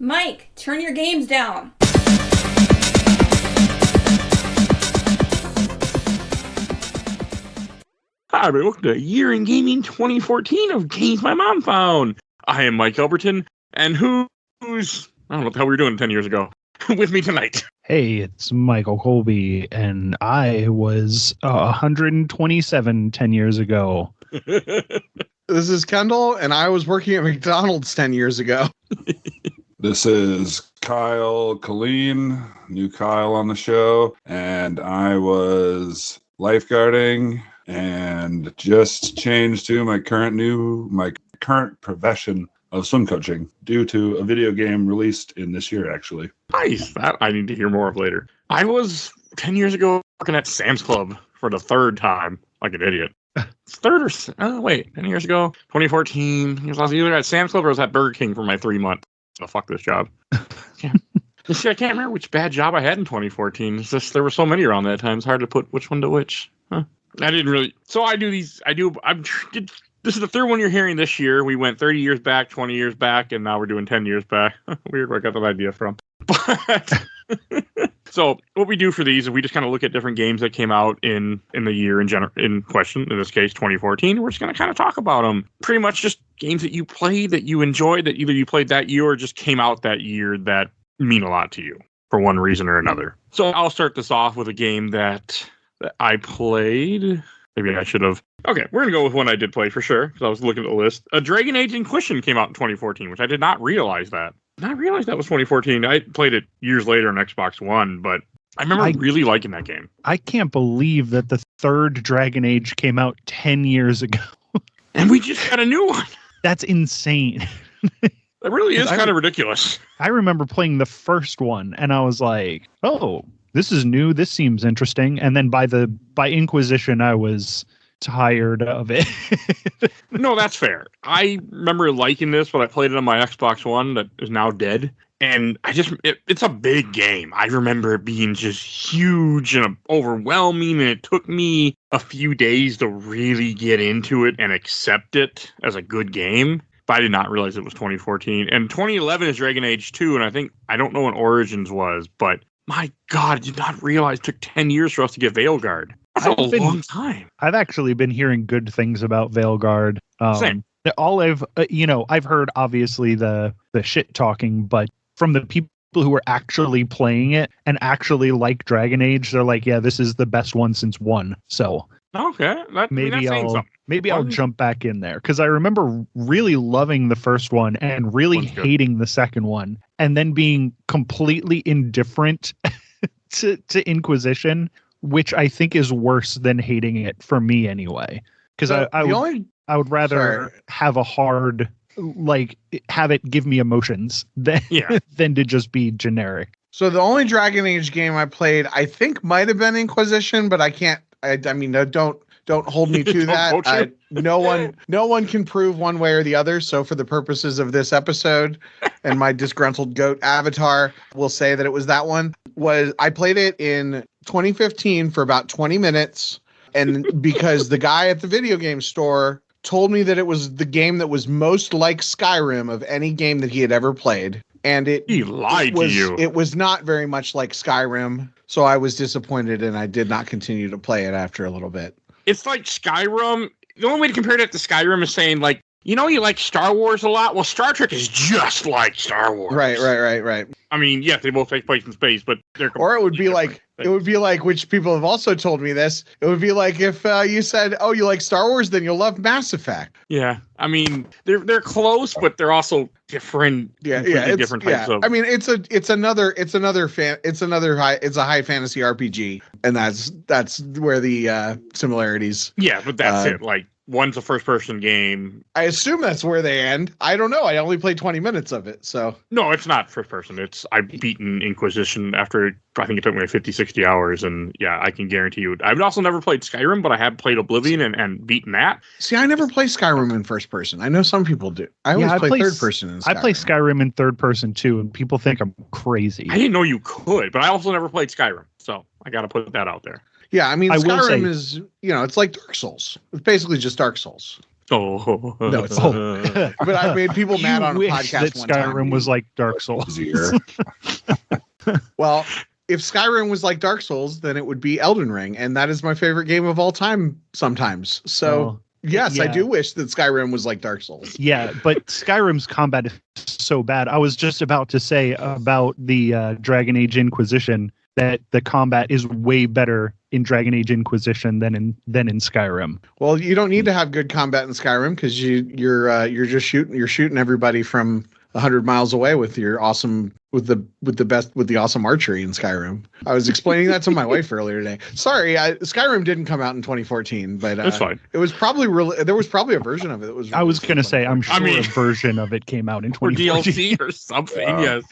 Mike, turn your games down. Hi, welcome to Year in Gaming 2014 of Games My Mom Found. I am Mike Albertin, and who's, I don't know what the hell we were doing 10 years ago, with me tonight. Hey, it's Michael Colby, and I was 127 10 years ago. This is Kendall, and I was working at McDonald's 10 years ago. This is Kyle Colleen, new Kyle on the show, and I was lifeguarding and just changed to my current profession of swim coaching due to a video game released in this year, actually. Nice. That I need to hear more of later. I was 10 years ago working at Sam's Club for the third time, like an idiot. 10 years ago, 2014. I was either at Sam's Club or I was at Burger King for my 3 months. So fuck this job. Yeah. See, I can't remember which bad job I had in 2014. It's just there were so many around that time. It's hard to put which one to which. Huh. I didn't really. So I do these. This is the third one you're hearing this year. We went 30 years back, 20 years back, and now we're doing 10 years back. Weird where I got that idea from. But so what we do for these is we just kind of look at different games that came out in the year in question, in this case 2014. We're just going to kind of talk about them. Pretty much just games that you played, that you enjoyed, that either you played that year or just came out that year that mean a lot to you for one reason or another. So I'll start this off with a game that I played. Maybe I should have. Okay, we're going to go with one I did play for sure, because I was looking at the list. A Dragon Age Inquisition came out in 2014, which I did not realize that. I realized that was 2014. I played it years later on Xbox One, but I remember really liking that game. I can't believe that the third Dragon Age came out 10 years ago. And we just got a new one. That's insane. It really is kind of ridiculous. I remember playing the first one, and I was like, oh, this is new. This seems interesting. And then by Inquisition, I was tired of it. No, that's fair. I remember liking this, but I played it on my Xbox One that is now dead. And it's a big game. I remember it being just huge and overwhelming. And it took me a few days to really get into it and accept it as a good game. But I did not realize it was 2014. And 2011 is Dragon Age 2. And I don't know when Origins was, but my God, I did not realize it took 10 years for us to get Veilguard. That's a long time. I've actually been hearing good things about Veilguard. Same. All I've heard obviously the shit talking, but from the people who are actually playing it and actually like Dragon Age, they're like, yeah, this is the best one since 1. So okay, maybe I'll jump back in there, because I remember really loving the first one and really hating the second one, and then being completely indifferent to Inquisition, which I think is worse than hating it for me anyway. Because I would rather have a hard, have it give me emotions than to just be generic. So the only Dragon Age game I played, I think, might have been Inquisition, but I can't. I mean, don't hold me to that. No one can prove one way or the other. So for the purposes of this episode and my disgruntled goat avatar, we'll say that it was that one. I played it in 2015 for about 20 minutes. And because the guy at the video game store told me that it was the game that was most like Skyrim of any game that he had ever played. And he lied to you. It was not very much like Skyrim. So I was disappointed, and I did not continue to play it after a little bit. It's like Skyrim. The only way to compare it to Skyrim is saying, like, you like Star Wars a lot? Well, Star Trek is just like Star Wars. Right. I mean, yes, they both take place in space, but they're or it would be different. It would be like, which people have also told me this, it would be like if you said, oh, you like Star Wars, then you'll love Mass Effect. Yeah. I mean, they're close, but they're also different. Different types of. I mean, it's a high fantasy RPG, and that's where the similarities. Yeah, but that's it. Like, one's a first-person game. I assume that's where they end. I don't know. I only played 20 minutes of it, so. No, it's not first-person. I've beaten Inquisition after, I think it took me 50, 60 hours, and yeah, I can guarantee you. I've also never played Skyrim, but I have played Oblivion and beaten that. See, I never play Skyrim in first-person. I know some people do. I always play third-person in Skyrim. I play Skyrim in third-person, too, and people think I'm crazy. I didn't know you could, but I also never played Skyrim, so I got to put that out there. Yeah, I mean, Skyrim is, it's like Dark Souls. It's basically just Dark Souls. Oh. No, it's not. But I made people mad on a podcast that one Skyrim time. was like Dark Souls. Easier. Well, if Skyrim was like Dark Souls, then it would be Elden Ring, and that is my favorite game of all time sometimes. So, yes, I yeah. do wish that Skyrim was like Dark Souls. Yeah, but Skyrim's combat is so bad. I was just about to say about the Dragon Age Inquisition that the combat is way better in Dragon Age Inquisition than in Skyrim. Well, you don't need to have good combat in Skyrim because you're just shooting everybody from 100 miles away with your awesome with the awesome archery in Skyrim. I was explaining that to my wife earlier today. Sorry, Skyrim didn't come out in 2014, but That's fine. It was probably there was probably a version of it that was. I was going to say, I'm sure a version of it came out in Or 2014. DLC or something, yes.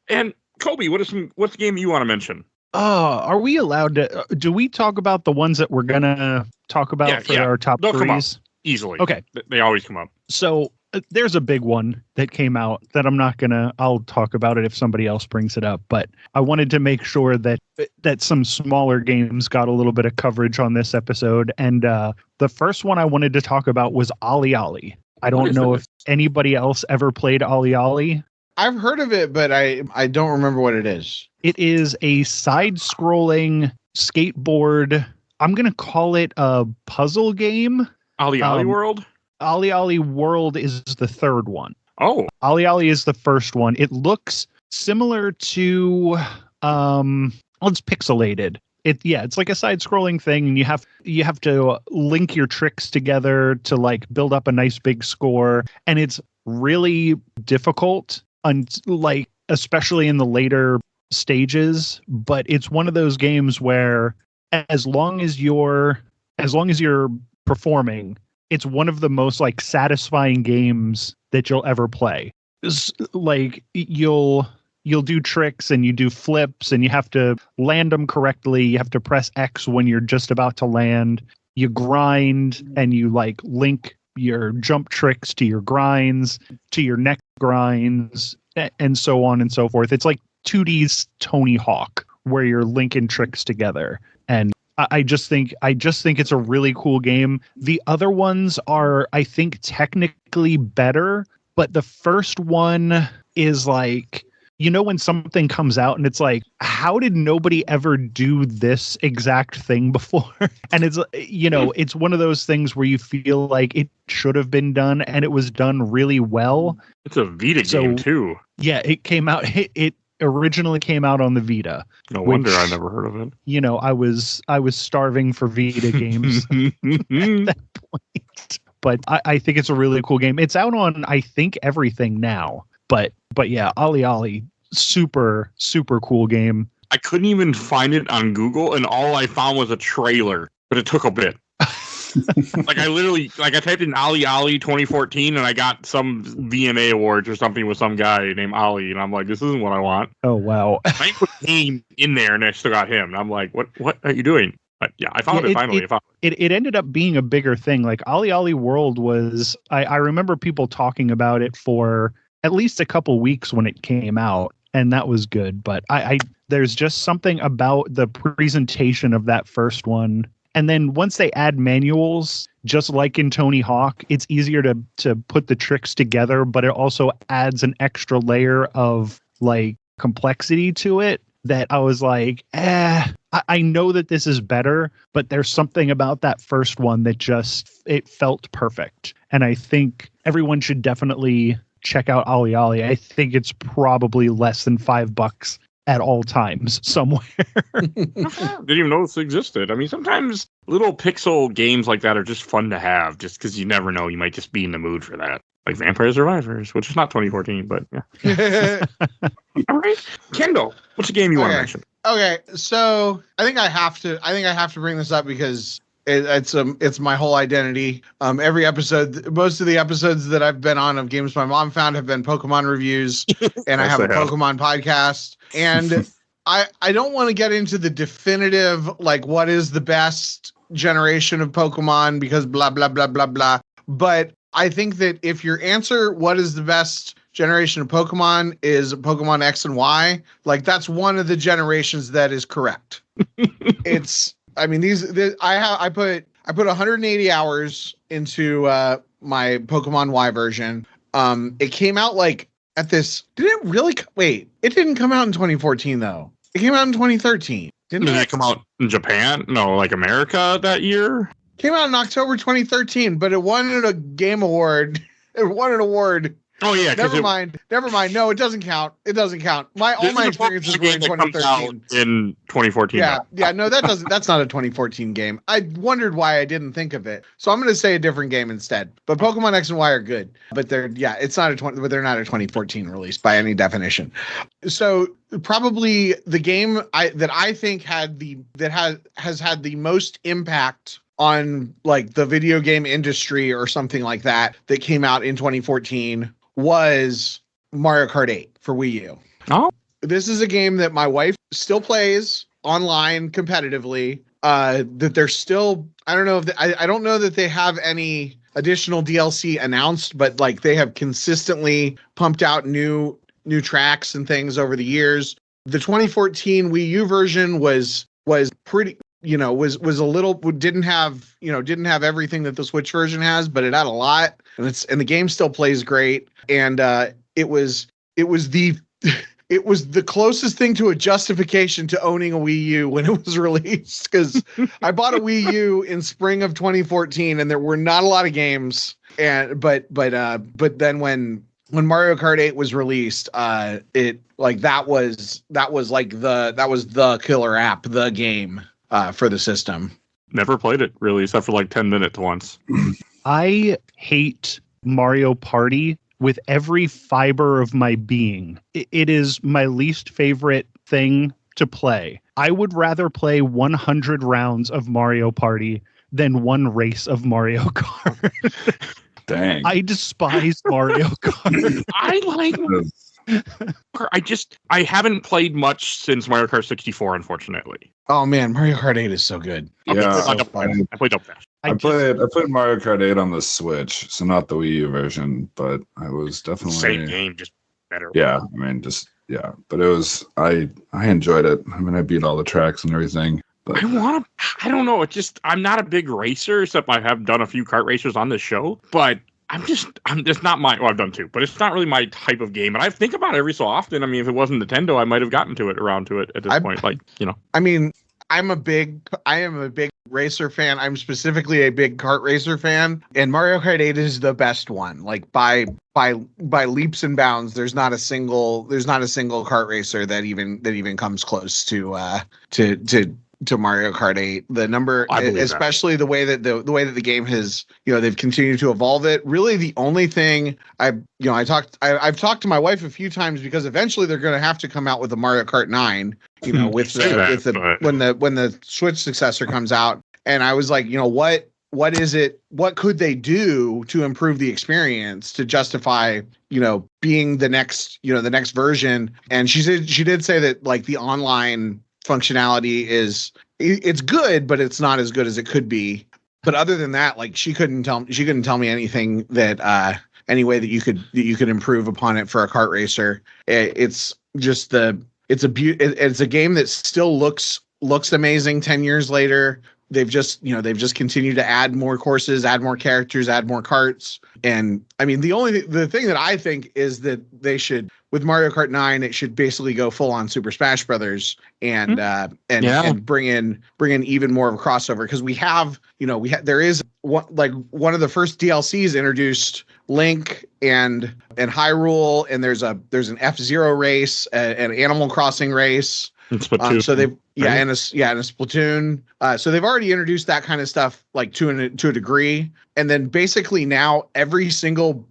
And Colby, what's the game you want to mention? Are we allowed to? Do we talk about the ones that we're gonna talk about for our top They'll come up threes? easily. Okay. They always come up. So there's a big one that came out that I'll talk about it if somebody else brings it up, but I wanted to make sure that some smaller games got a little bit of coverage on this episode. And the first one I wanted to talk about was Ollie Ollie. I don't know if anybody else ever played Ollie Ollie. I've heard of it, but I don't remember what it is. It is a side-scrolling skateboard. I'm going to call it a puzzle game. Ollie Ollie World? Ollie Ollie World is the third one. Oh. Ollie Ollie is the first one. It looks similar to it's pixelated. It's like a side-scrolling thing, and you have to link your tricks together to like build up a nice big score, and it's really difficult, especially in the later stages. But it's one of those games where as long as you're performing, it's one of the most like satisfying games that you'll ever play. Like you'll do tricks and you do flips and you have to land them correctly. You have to press X when you're just about to land. You grind and you like link your jump tricks to your grinds, to your neck grinds, and so on and so forth. It's like 2D's Tony Hawk, where you're linking tricks together. And I just think it's a really cool game. The other ones are, I think, technically better, but the first one is like, when something comes out and it's like, how did nobody ever do this exact thing before? And it's, it's one of those things where you feel like it should have been done and it was done really well. It's a Vita game too. Yeah, it came out. It originally came out on the Vita. No wonder I never heard of it. I was starving for Vita games at that point. But I think it's a really cool game. It's out on, I think, everything now. But yeah, Ollie Ollie, super, super cool game. I couldn't even find it on Google, and all I found was a trailer, but it took a bit. I typed in Ollie Ollie 2014, and I got some VMA awards or something with some guy named Ollie, and I'm like, this isn't what I want. Oh, wow. I put Kane in there, and I still got him. And I'm like, what are you doing? But yeah, I found it finally. It ended up being a bigger thing. Like Ollie Ollie World was, I remember people talking about it for at least a couple weeks when it came out, and that was good. But there's just something about the presentation of that first one. And then once they add manuals, just like in Tony Hawk, it's easier to put the tricks together, but it also adds an extra layer of like complexity to it that I was like, I know that this is better, but there's something about that first one that it felt perfect. And I think everyone should definitely check out Ollie Ollie. I think it's probably less than $5 at all times somewhere. Didn't even know this existed. I mean, sometimes little pixel games like that are just fun to have, just because you never know, you might just be in the mood for that. Like Vampire Survivors, which is not 2014, but yeah. All right, Kendall, what's a game you want to mention? Okay, so I think I have to bring this up because it's my whole identity. Every episode, most of the episodes that I've been on of Games My Mom Found have been Pokemon reviews, and I have a Pokemon podcast. And I don't want to get into the definitive, like, what is the best generation of Pokemon because blah, blah, blah, blah, blah. But I think that if your answer, what is the best generation of Pokemon, is Pokemon X and Y, like, that's one of the generations that is correct. It's I mean, I put 180 hours into my Pokemon Y version. It came out like at this. Did it really? Wait, it didn't come out in 2014 though. It came out in 2013. Didn't it come out in Japan? No, like America that year? Came out in October 2013, but it won a game award. It won an award. Oh yeah. Never mind. No, it doesn't count. All my experiences were in 2013. In 2014. Yeah. No, that's not a 2014 game. I wondered why I didn't think of it. So I'm going to say a different game instead. But Pokemon X and Y are good. But they're not a 2014 release by any definition. So probably the game that I think has had the most impact on like the video game industry or something like that came out in 2014 was Mario Kart 8 for Wii U. Oh, this is a game that my wife still plays online competitively. That they're still, I don't know if I don't know that they have any additional DLC announced, but like they have consistently pumped out new tracks and things over the years. The 2014 Wii U version was pretty, was a little, didn't have everything that the Switch version has, but it had a lot, and the game still plays great. And it was the closest thing to a justification to owning a Wii U when it was released, because I bought a Wii U in spring of 2014 and there were not a lot of games. But then when Mario Kart 8 was released, that was the killer app, the game for the system. Never played it really, except for like 10 minutes once. I hate Mario Party with every fiber of my being. It is my least favorite thing to play. I would rather play 100 rounds of Mario Party than one race of Mario Kart. Dang. I despise Mario Kart. I like I haven't played much since Mario Kart 64, unfortunately. Oh man, Mario Kart 8 is so good. Yeah, I played up there. I played Mario Kart 8 on the Switch, so not the Wii U version, but I was definitely same game, just better. Yeah, I mean, but it was I enjoyed it. I mean, I beat all the tracks and everything. But I don't know. I'm not a big racer, except I have done a few kart racers on this show, but I'm just not I've done two, but it's not really my type of game. And I think about it every so often. I mean, if it wasn't Nintendo, I might have gotten around to it at this point. I mean, I am a big racer fan. I'm specifically a big kart racer fan, and Mario Kart 8 is the best one. Like by leaps and bounds. There's not a single kart racer that even comes close to Mario Kart 8. The number, especially the way that the game has, they've continued to evolve it. Really, the only thing I've talked to my wife a few times, because eventually they're going to have to come out with a Mario Kart 9, when the Switch successor comes out. And I was like, what is it? What could they do to improve the experience to justify, being the next version? And she did say that like the online functionality it's good, but it's not as good as it could be. But other than that, like she couldn't tell me anything that any way that you could improve upon it for a kart racer. It's a game that still looks amazing 10 years later. They've just continued to add more courses, add more characters, add more karts. And I mean, the thing that I think is that they should, with Mario Kart 9, it should basically go full on Super Smash Brothers and bring in even more of a crossover, because there is one of the first DLCs introduced Link and Hyrule, and there's an F-Zero race, an Animal Crossing race. So they've and a Splatoon. So they've already introduced that kind of stuff like to a degree, and then basically now every single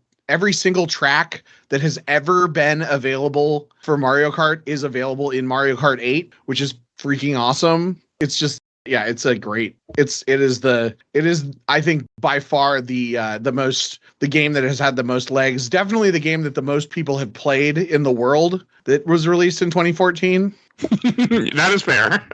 track that has ever been available for Mario Kart is available in Mario Kart 8, which is freaking awesome. It's just it is I think by far the game that has had the most legs. Definitely the game that the most people have played in the world that was released in 2014. That is fair.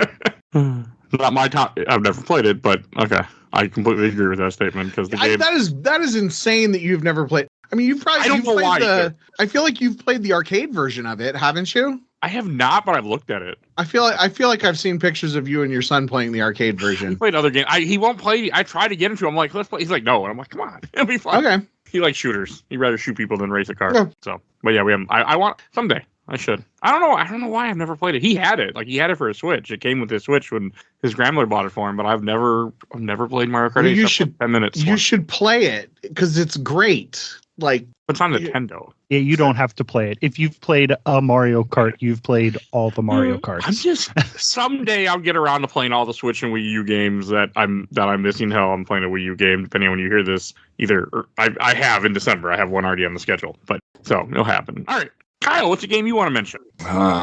Not my top. I've never played it, but okay, I completely agree with that statement, because the game that is insane that you've never played. I mean, I feel like you've played the arcade version of it, haven't you? I have not, but I've looked at it. I feel like I've seen pictures of you and your son playing the arcade version. He played other games. He won't play. I tried to get him to. I'm like, let's play. He's like, no, and I'm like, come on, it'll be fun. Okay. He likes shooters. He'd rather shoot people than race a car. Yeah. So, but yeah, we have. I want someday. I should. I don't know why I've never played it. He had it. Like he had it for a Switch. It came with his Switch when his grandmother bought it for him. But I've never played Mario Kart 8. You should 10 minutes. You should play it because it's great. Like it's on Nintendo. Yeah, you don't have to play it. If you've played a Mario Kart, you've played all the Mario Karts. I'm just someday I'll get around to playing all the Switch and Wii U games that I'm missing. Hell, I'm playing a Wii U game. Depending on when you hear this, I have in December. I have one already on the schedule. But so it'll happen. All right. Kyle, what's a game you want to mention?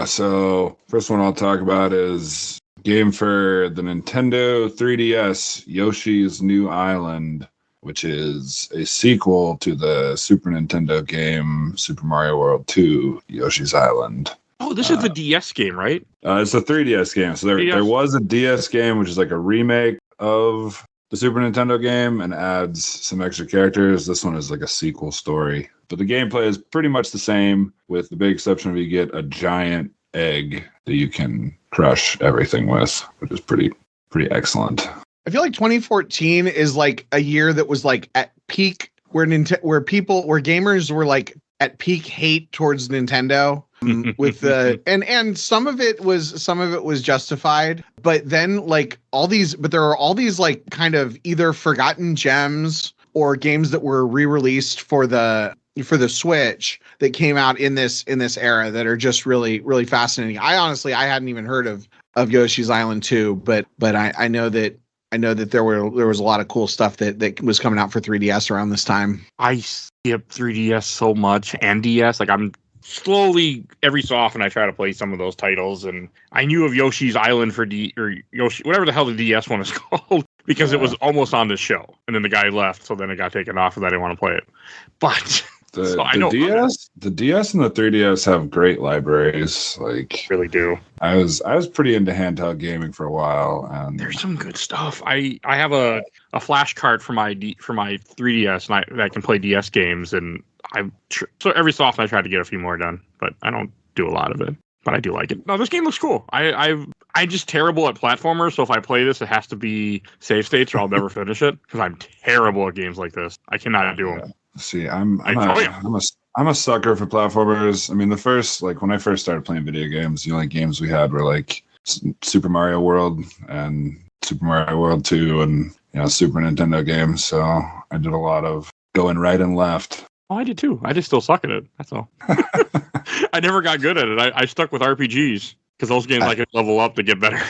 So first one I'll talk about is game for the Nintendo 3DS, Yoshi's New Island, which is a sequel to the Super Nintendo game Super Mario World 2, Yoshi's Island. Oh, this is the DS game, right? It's a 3DS game. So there was a DS game, which is like a remake of the Super Nintendo game and adds some extra characters. This one is like a sequel story. But the gameplay is pretty much the same, with the big exception of you get a giant egg that you can crush everything with, which is pretty excellent. I feel like 2014 is like a year that was like at peak where gamers were like at peak hate towards Nintendo with the and some of it was justified, but then like there are all these like kind of either forgotten gems or games that were re-released for the Switch that came out in this era that are just really, really fascinating. I hadn't even heard of Yoshi's Island 2, but I know that there was a lot of cool stuff that was coming out for 3DS around this time. I skip 3DS so much and DS. Like I'm slowly every so often I try to play some of those titles, and I knew of Yoshi's Island for Yoshi, whatever the hell the DS one is called, because it was almost on the show, and then the guy left, so then it got taken off, and I didn't want to play it. But the DS and the 3DS have great libriries. Like really do. I was pretty into handheld gaming for a while, and there's some good stuff. I have a flash card for my 3DS, and I can play DS games, and so every so often I try to get a few more done, but I don't do a lot of it. But I do like it. No, this game looks cool. I'm just terrible at platformers, so if I play this, it has to be save states, or I'll never finish it because I'm terrible at games like this. I cannot do them. See, I'm a sucker for platformers. I mean, when I first started playing video games, the only games we had were like Super Mario World and Super Mario World 2 and Super Nintendo games. So I did a lot of going right and left. Oh, I did too. I just still suck at it. That's all. I never got good at it. I stuck with RPGs because those games I can level up to get better.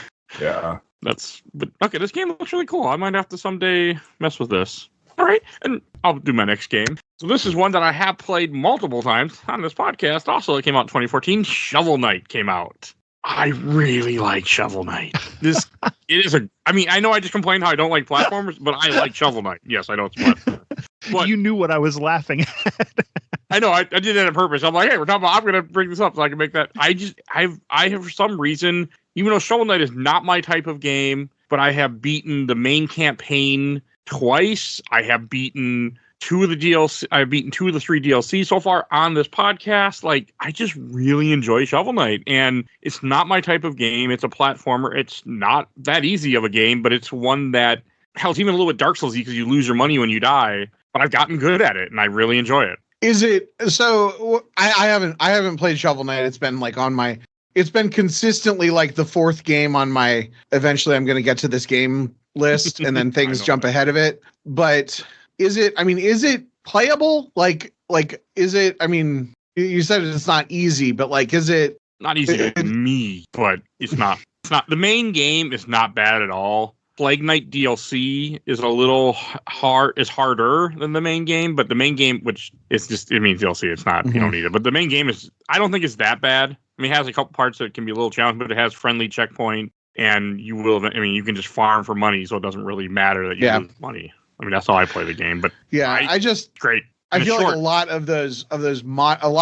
Yeah. But okay, this game looks really cool. I might have to someday mess with this. All right, and I'll do my next game. So this is one that I have played multiple times on this podcast. Also, it came out in 2014. Shovel Knight came out. I really like Shovel Knight. I know I just complained how I don't like platformers, but I like Shovel Knight. Yes, I know it's platformers. But you knew what I was laughing at. I know. I did that on purpose. I'm like, hey, we're talking about. I'm going to bring this up so I can make that. I have for some reason, even though Shovel Knight is not my type of game, but I have beaten the main campaign twice. I have beaten 2 of the DLC. I've beaten 2 of the 3 DLC so far on this podcast. Like, I just really enjoy Shovel Knight, and it's not my type of game. It's a platformer. It's not that easy of a game, but it's one that, hell, it's even a little bit Dark Souls-y because you lose your money when you die. But I've gotten good at it, and I really enjoy it. Is it so? I haven't played Shovel Knight. It's been like it's been consistently like the 4th game on my. Eventually, I'm going to get to this game list, and then things jump ahead of it. But is it playable? Like, is it? I mean, you said it's not easy, but like, is it not easy to me? But it's not. It's not. The main game is not bad at all. Plague Knight DLC is a little harder than the main game, but the main game, which is just, it means DLC, it's not, you don't need it. But the main game I don't think it's that bad. I mean, it has a couple parts that can be a little challenging, but it has friendly checkpoint, and you can just farm for money, so it doesn't really matter that you lose money. I mean, that's how I play the game, but great. I feel like a lot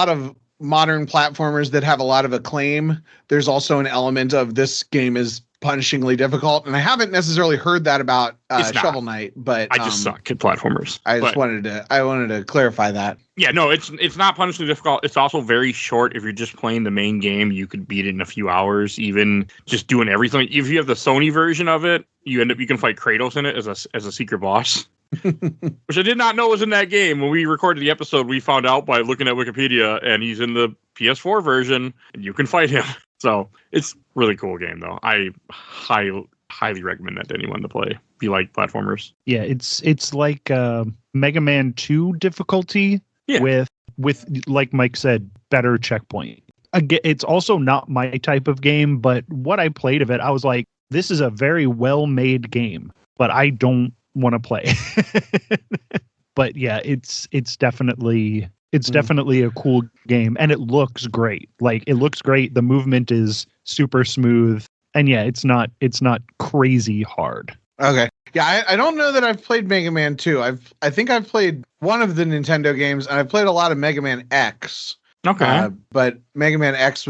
of modern platformers that have a lot of acclaim, there's also an element of this game is punishingly difficult, and I haven't necessarily heard that about Shovel Knight, but I just suck at platformers. I wanted to clarify that. Yeah, no, it's not punishingly difficult. It's also very short. If you're just playing the main game, you could beat it in a few hours, even just doing everything. If you have the Sony version of it, you can fight Kratos in it as a secret boss. Which I did not know was in that game. When we recorded the episode, we found out by looking at Wikipedia, and he's in the PS4 version, and you can fight him. So it's a really cool game, though. I highly recommend that to anyone to play. If you like platformers. Yeah, it's like Mega Man 2 difficulty with like Mike said, better checkpoint. Again, it's also not my type of game, but what I played of it, I was like, this is a very well-made game, but I don't want to play. But yeah, it's definitely a cool game, and it looks great. Like, it looks great. The movement is super smooth, and yeah, it's not crazy hard. Okay. Yeah, I don't know that I've played Mega Man 2. I think I've played one of the Nintendo games, and I've played a lot of Mega Man X. Okay. But Mega Man X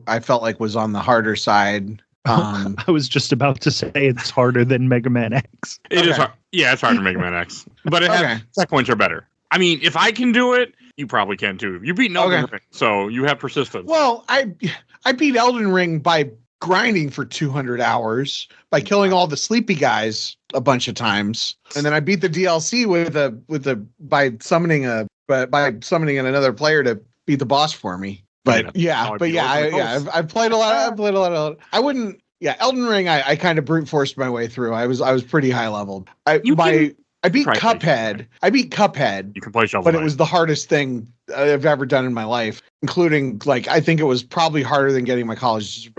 I felt like was on the harder side. I was just about to say it's harder than Mega Man X. It is hard. Yeah, it's harder than Mega Man X. But checkpoints are better. I mean, if I can do it, you probably can too. You beat Elden Ring, so you have persistence. Well, I beat Elden Ring by grinding for 200 hours, by killing all the sleepy guys a bunch of times, and then I beat the DLC by summoning another player to beat the boss for me. But I've played a lot. I wouldn't. Yeah, Elden Ring. I kind of brute forced my way through. I was pretty high leveled. I beat Cuphead. You can play Shovel but Knight. It was the hardest thing I've ever done in my life, including I think it was probably harder than getting my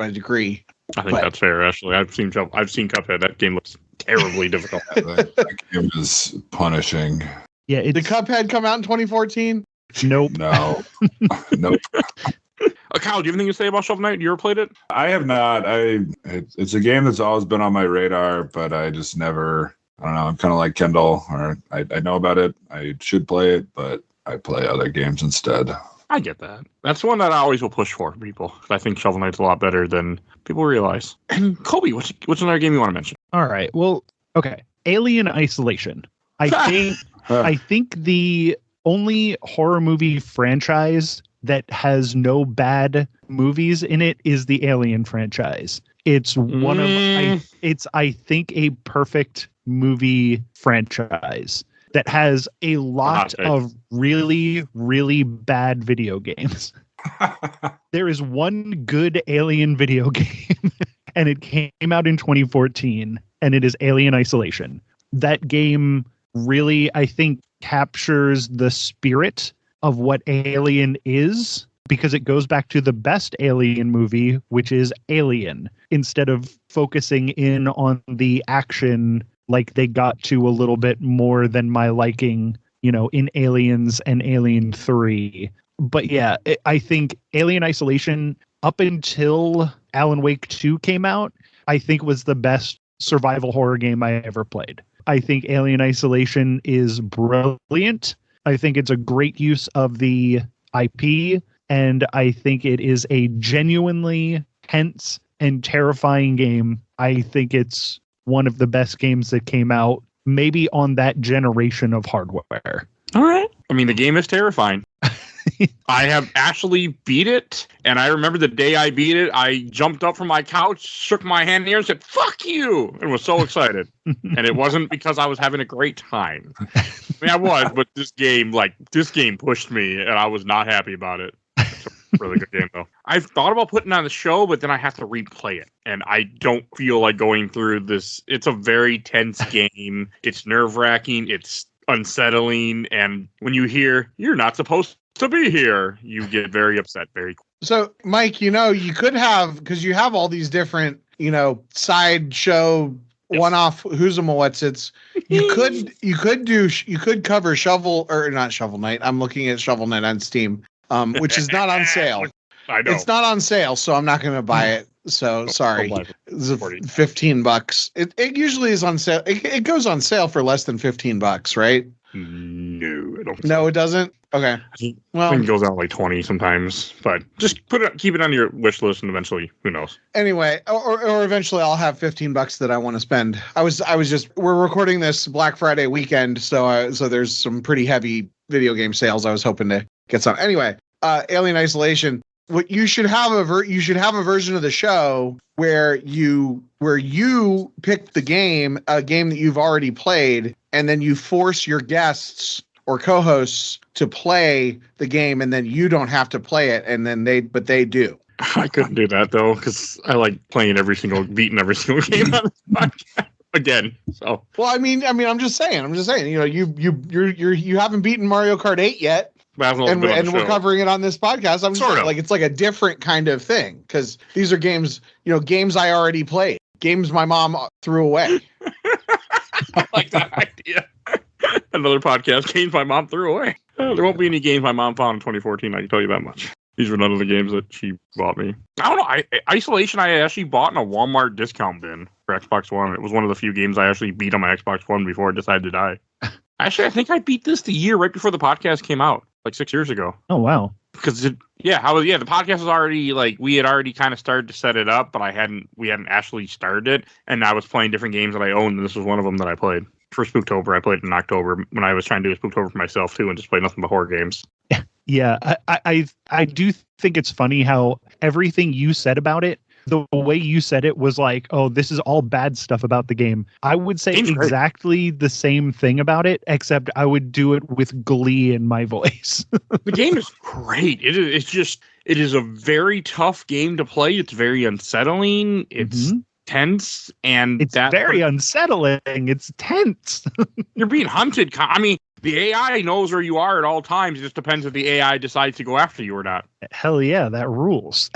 degree. I think that's fair. Actually, I've seen Cuphead. That game looks terribly difficult. That game is punishing. Yeah, did Cuphead come out in 2014? Nope. No. Nope. Kyle, do you have anything to say about Shovel Knight? You ever played it? I have not. It's a game that's always been on my radar, but I just never. I don't know. I'm kind of like Kendall, or I know about it. I should play it, but I play other games instead. I get that. That's one that I always will push for people. I think Shovel Knight's a lot better than people realize. And Colby, what's another game you want to mention? All right. Well, okay. Alien Isolation. I think the only horror movie franchise that has no bad movies in it is the Alien franchise. It's one of I think a perfect movie franchise that has a lot of really, really bad video games. There is one good Alien video game, and it came out in 2014, and it is Alien Isolation. That game really, I think, captures the spirit of what Alien is, because it goes back to the best Alien movie, which is Alien, instead of focusing in on the action like they got to a little bit more than my liking, in Aliens and Alien 3. But yeah, I think Alien Isolation, up until Alan Wake 2 came out, I think was the best survival horror game I ever played. I think Alien Isolation is brilliant. I think it's a great use of the IP, and I think it is a genuinely tense and terrifying game. I think it's one of the best games that came out maybe on that generation of hardware. All right. I mean, the game is terrifying. I have actually beat it, and I remember the day I beat it, I jumped up from my couch, shook my hand in the air, and said, "Fuck you!" and was so excited. And it wasn't because I was having a great time. I mean, I was, but this game pushed me, and I was not happy about it. It's a really good game, though. I've thought about putting it on the show, but then I have to replay it, and I don't feel like going through this. It's a very tense game. It's nerve-wracking. It's unsettling, and when you hear, "You're not supposed to be here," you get very upset very quickly. So, Mike, you could have, because you have all these different, side show one-off who's and what's it's. You could cover not Shovel Knight. I'm looking at Shovel Knight on Steam, which is not on sale. I know it's not on sale, so I'm not going to buy it. So sorry, it's $15. It usually is on sale. It goes on sale for less than $15, right? No, them. No, it doesn't. Okay. I think Well, it goes out like 20 sometimes, but just keep it on your wish list, and eventually, who knows? anyway, or eventually I'll have $15 that I want to spend. We're recording this Black Friday weekend, so there's some pretty heavy video game sales. I was hoping to get some. Anyway, Alien Isolation. What you should have a version of the show where you pick a game that you've already played, and then you force your guests or co-hosts to play the game, and then you don't have to play it, and then they do. I couldn't do that though, because I like beating every single game on this podcast again. So Well, I mean, I'm just saying. You know, you haven't beaten Mario Kart 8 yet, and we're covering it on this podcast. I'm just saying, like, it's like a different kind of thing, because these are games I already played, games my mom threw away. I like that idea. Another podcast, games my mom threw away. There won't be any games my mom found in 2014, I can tell you that much. These were none of the games that she bought me. I don't know. Isolation, I actually bought in a Walmart discount bin for Xbox One. It was one of the few games I actually beat on my Xbox One before it decided to die. Actually, I think I beat this the year right before the podcast came out, like 6 years ago. Oh, wow. Because the podcast was already, like, we had already kind of started to set it up, but we hadn't actually started it, and I was playing different games that I owned, and this was one of them that I played. For Spooktober, I played it in October when I was trying to do a Spooktober for myself too, and just play nothing but horror games. Yeah, I do think it's funny how everything you said about it, the way you said it was like, oh, this is all bad stuff about the game. I would say exactly the same thing about it, except I would do it with glee in my voice. The game is great. It is a very tough game to play. It's very unsettling. It's tense, and it's very unsettling. It's tense. You're being hunted. I mean, the AI knows where you are at all times. It just depends if the AI decides to go after you or not. Hell yeah, that rules.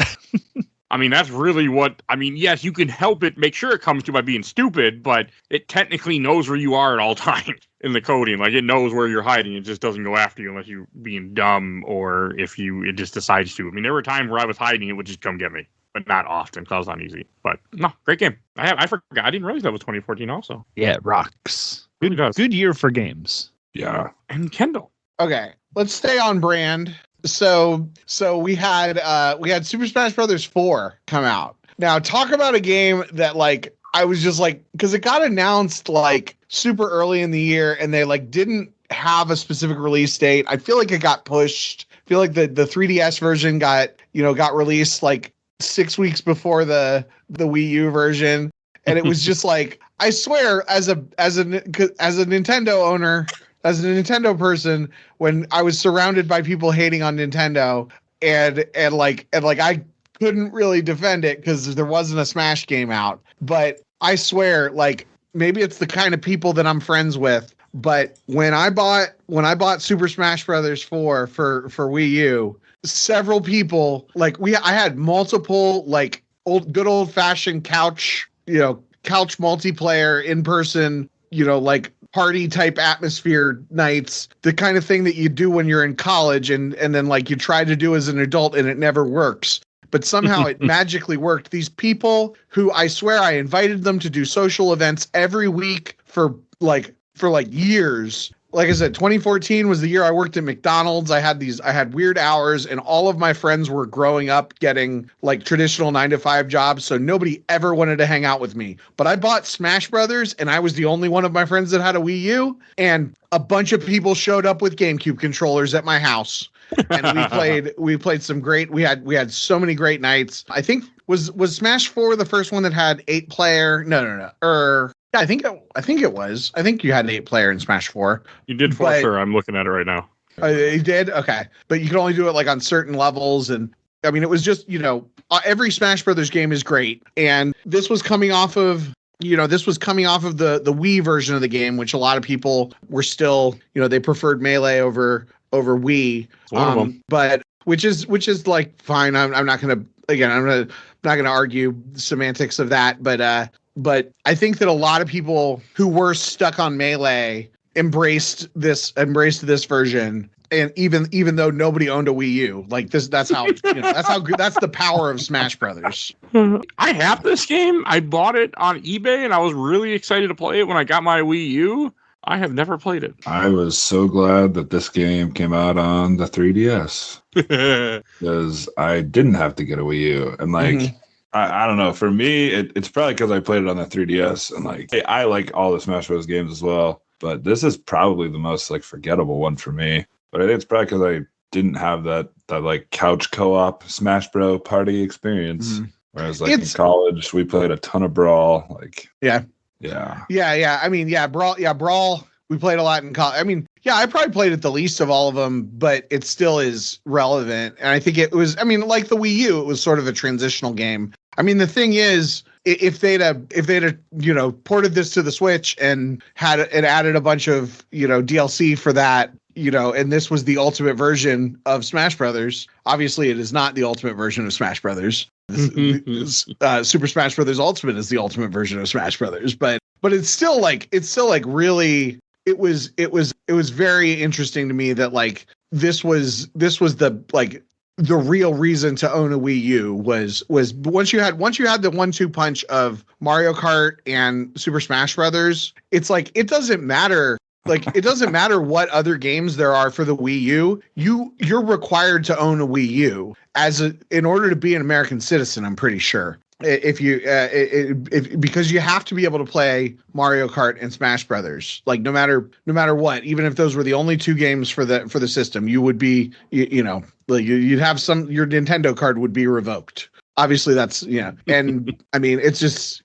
I mean, that's really yes, you can help it, make sure it comes to you by being stupid, but it technically knows where you are at all times in the coding. Like, it knows where you're hiding. It just doesn't go after you unless you're being dumb, or if it just decides to. I mean, there were times where I was hiding, it would just come get me. But not often, because I was on easy. But no, great game. I forgot. I didn't realize that was 2014 also. Yeah, it rocks. Good year for games. Yeah. And Kendall. Okay, let's stay on brand. So we had Super Smash Brothers 4 come out. Now, talk about a game that, like, I was just like, because it got announced like super early in the year, and they like didn't have a specific release date. I feel like it got pushed. I feel like the 3DS version got released like 6 weeks before the Wii U version, and it was just like, I swear, as a Nintendo owner, as a Nintendo person, when I was surrounded by people hating on Nintendo, and I couldn't really defend it because there wasn't a Smash game out, but I swear, like, maybe it's the kind of people that I'm friends with, but when I bought Super Smash Brothers 4 for Wii U, several people, like, I had multiple, like, good old fashioned couch multiplayer in person, like party type atmosphere nights, the kind of thing that you do when you're in college, and then like you try to do as an adult and it never works. But somehow it magically worked. These people who, I swear, I invited them to do social events every week for years. Like I said, 2014 was the year I worked at McDonald's. I had weird hours, and all of my friends were growing up getting like traditional 9-to-5 jobs. So nobody ever wanted to hang out with me. But I bought Smash Brothers, and I was the only one of my friends that had a Wii U. And a bunch of people showed up with GameCube controllers at my house. And we played some great, we had so many great nights. I think was Smash 4 the first one that had 8-player? No. Yeah, I think it was. I think you had an 8-player in Smash 4. You did for sure. I'm looking at it right now. You did? Okay. But you could only do it like on certain levels. And I mean, it was just, every Smash Brothers game is great. And this was coming off of the Wii version of the game, which a lot of people were still, they preferred Melee over Wii. One of them. But which is like fine. I'm not going to argue the semantics of that, but I think that a lot of people who were stuck on Melee embraced this version, and even though nobody owned a Wii U, like this, that's how good. That's the power of Smash Brothers. I have this game. I bought it on eBay, and I was really excited to play it when I got my Wii U. I have never played it. I was so glad that this game came out on the 3DS because I didn't have to get a Wii U. And like, I don't know. For me, it's probably because I played it on the 3DS, and like, I like all the Smash Bros. Games as well. But this is probably the most like forgettable one for me. But I think it's probably because I didn't have that like couch co-op Smash Bros. Party experience. Whereas like in college, we played a ton of Brawl. Like, yeah. I mean, Brawl. We played a lot in college. I mean, I probably played it the least of all of them, but it still is relevant. And I think it was, I mean, like the Wii U, it was sort of a transitional game. I mean, the thing is, if they'd ported this to the Switch and added a bunch of, DLC for that, and this was the ultimate version of Smash Brothers. Obviously, it is not the ultimate version of Smash Brothers. Super Smash Brothers Ultimate is the ultimate version of Smash Brothers, but it's still like really. It was very interesting to me that like this was the like the real reason to own a Wii U was once you had the 1-2 punch of Mario Kart and Super Smash Brothers. It's like it doesn't matter. Like it doesn't matter what other games there are for the Wii U. You're required to own a Wii U in order to be an American citizen. I'm pretty sure. If because you have to be able to play Mario Kart and Smash Brothers, like no matter what, even if those were the only two games for the system, you would be, you'd have your Nintendo card would be revoked. Obviously that's, and I mean, it's just,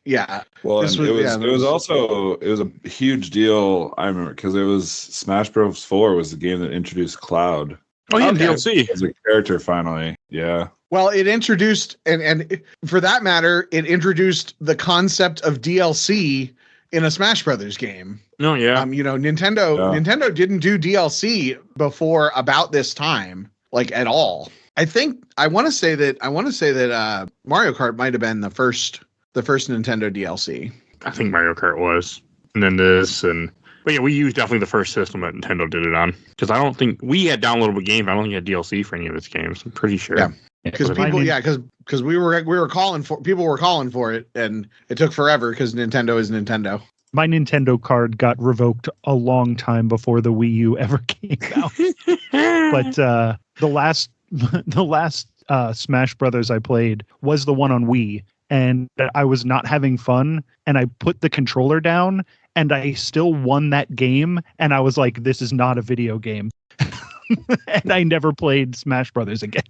Well, it was a huge deal. I remember because it was Smash Bros. 4 was the game that introduced Cloud. Oh, yeah, DLC as a character finally. Yeah. Well, it introduced, and for that matter, it introduced the concept of DLC in a Smash Brothers game. Oh, yeah. Nintendo didn't do DLC before about this time, like at all. I want to say that Mario Kart might have been the first Nintendo DLC. I think Mario Kart was, and then this, but yeah, we used definitely the first system that Nintendo did it on, because I don't think we had downloadable games. I don't think we had DLC for any of its games. I'm pretty sure. Yeah. Because we were calling for it, and it took forever because Nintendo is Nintendo. My Nintendo card got revoked a long time before the Wii U ever came out. But the last Smash Brothers I played was the one on Wii, and I was not having fun, and I put the controller down, and I still won that game, and I was like, this is not a video game. And I never played Smash Brothers again.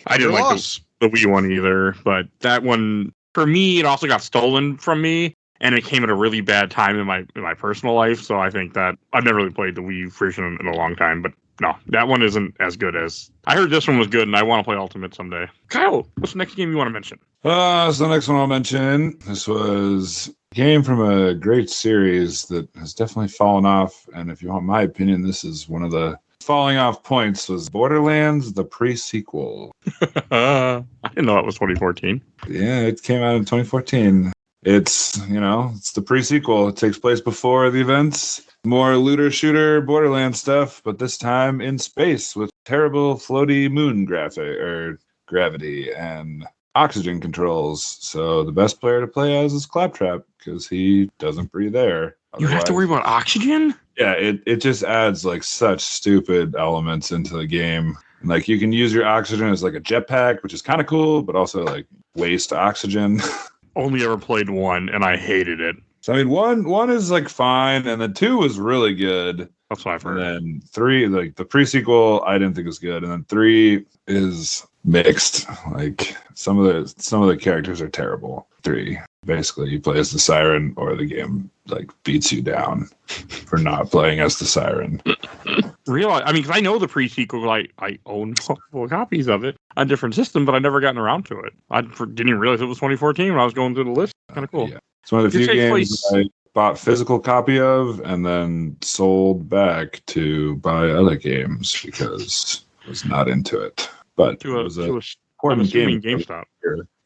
I didn't like the Wii one either, but that one, for me, it also got stolen from me, and it came at a really bad time in my personal life, so I think that I've never really played the Wii version in a long time, but no, that one isn't as good as... I heard this one was good, and I want to play Ultimate someday. Kyle, what's the next game you want to mention? So the next one I'll mention, this was a game from a great series that has definitely fallen off, and if you want my opinion, this is one of the falling off points, was Borderlands, the pre-sequel. I didn't know it was 2014. Yeah, it came out in 2014. It's the pre-sequel. It takes place before the events. More looter shooter Borderlands stuff, but this time in space with terrible floaty moon gravity and oxygen controls. So the best player to play as is Claptrap because he doesn't breathe air. You have to worry about oxygen? Yeah, it just adds like such stupid elements into the game. Like you can use your oxygen as like a jetpack, which is kind of cool, but also like waste oxygen. Only ever played one, and I hated it. So I mean, one is like fine, and then 2 was really good. That's what I've heard. And then 3, like the pre-sequel, I didn't think was good, and then 3 is mixed. Like some of the characters are terrible. 3, basically, you play as the Siren, or the game like beats you down for not playing as the Siren. I mean, because I know the pre-sequel, I own multiple copies of it on different systems, but I've never gotten around to it. I didn't even realize it was 2014 when I was going through the list. Kind of cool. Yeah. It's one of the few games I bought physical copy of and then sold back to buy other games because I was not into it. But it was a important game. GameStop.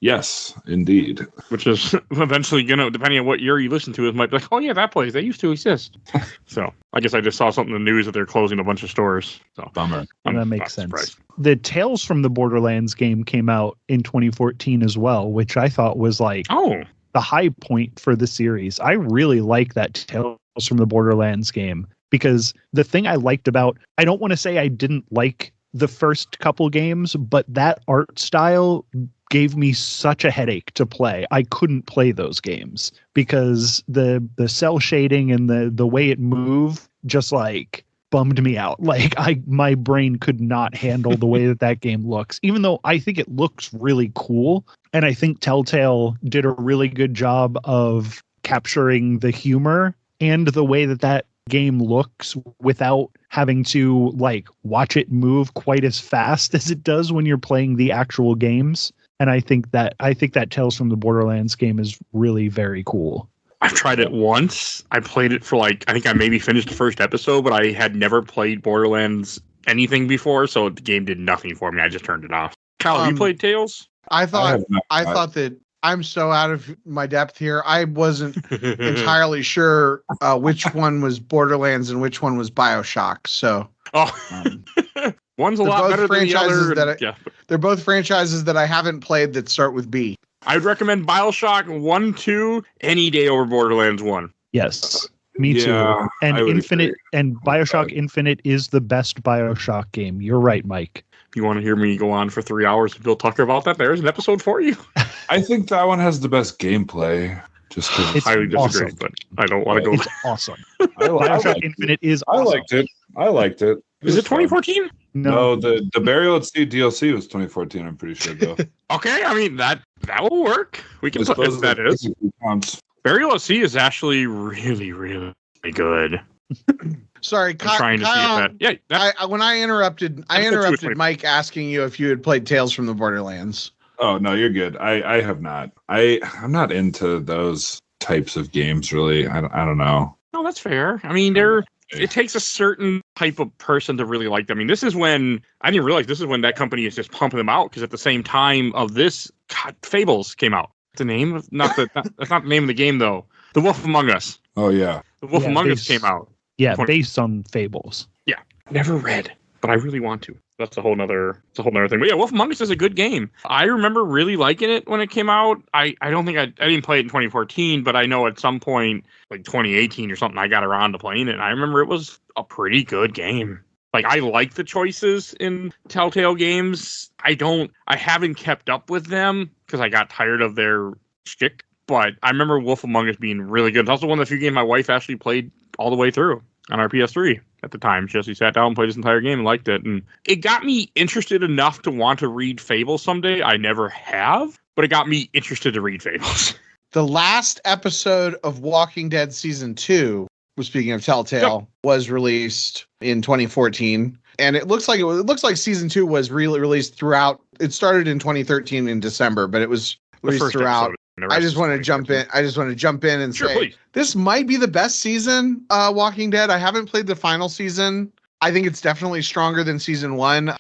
Yes, indeed. Which is eventually depending on what year you listen to, it might be like, oh yeah, that place, they used to exist. So I guess I just saw something in the news that they're closing a bunch of stores. So bummer. That makes sense. Surprised. The Tales from the Borderlands game came out in 2014 as well, which I thought was like the high point for the series. I really like that Tales from the Borderlands game, because the thing I liked about, I don't want to say I didn't like the first couple games, but that art style gave me such a headache to play. I couldn't play those games because the cell shading and the way it moved just like bummed me out. Like my brain could not handle the way that game looks, even though I think it looks really cool. And I think Telltale did a really good job of capturing the humor and the way that game looks without having to like watch it move quite as fast as it does when you're playing the actual games. And I think that Tales from the Borderlands game is really very cool. I've tried it once. I played it for I think I maybe finished the first episode, but I had never played Borderlands anything before, so the game did nothing for me. I just turned it off. Kyle, have you played Tales? I thought that I'm so out of my depth here. I wasn't entirely sure which one was Borderlands and which one was BioShock. So, one's a lot better than the other. They're both franchises that I haven't played that start with B. I would recommend BioShock 1, 2 any day over Borderlands 1. Yes, me too. And Infinite agree. And BioShock Infinite is the best BioShock game. You're right, Mike. If you want to hear me go on for 3 hours with Bill Tucker about that, there's an episode for you. I think that one has the best gameplay. Just because it's highly disagree, awesome. But I don't want to go. It's awesome. BioShock Infinite is awesome. I liked it. Is it 2014? No, the Burial at Sea DLC was 2014. I'm pretty sure though. Okay, I mean that will work. We can put if that is. Burial at Sea is actually really, really good. Sorry, Kyle. Trying to see if that. When I interrupted Mike asking you if you had played Tales from the Borderlands. Oh no, you're good. I have not. I'm not into those types of games really. I don't know. No, that's fair. I mean, it takes a certain type of person to really like them. I mean, this is when I didn't realize this is when that company is just pumping them out, because at the same time of this, Fables came out. The name of that's not the name of the game though. The Wolf Among Us. Oh yeah. The Wolf Among Us came out. Yeah, based on Fables. Yeah, never read, but I really want to. That's a whole nother thing. But yeah, Wolf Among Us is a good game. I remember really liking it when it came out. I don't think I didn't play it in 2014, but I know at some point, like 2018 or something, I got around to playing it. And I remember it was a pretty good game. Like, I like the choices in Telltale games. I haven't kept up with them because I got tired of their shtick. But I remember Wolf Among Us being really good. It's also one of the few games my wife actually played all the way through on our PS3 at the time. She actually sat down and played this entire game and liked it. And it got me interested enough to want to read Fables someday. I never have, but it got me interested to read Fables. The last episode of Walking Dead Season 2, speaking of Telltale, was released in 2014. And it looks like Season 2 was really released throughout. It started in 2013 in December, but it was released throughout. I just want to jump in and say, please. This might be the best season, Walking Dead. I haven't played the final season. I think it's definitely stronger than season 1.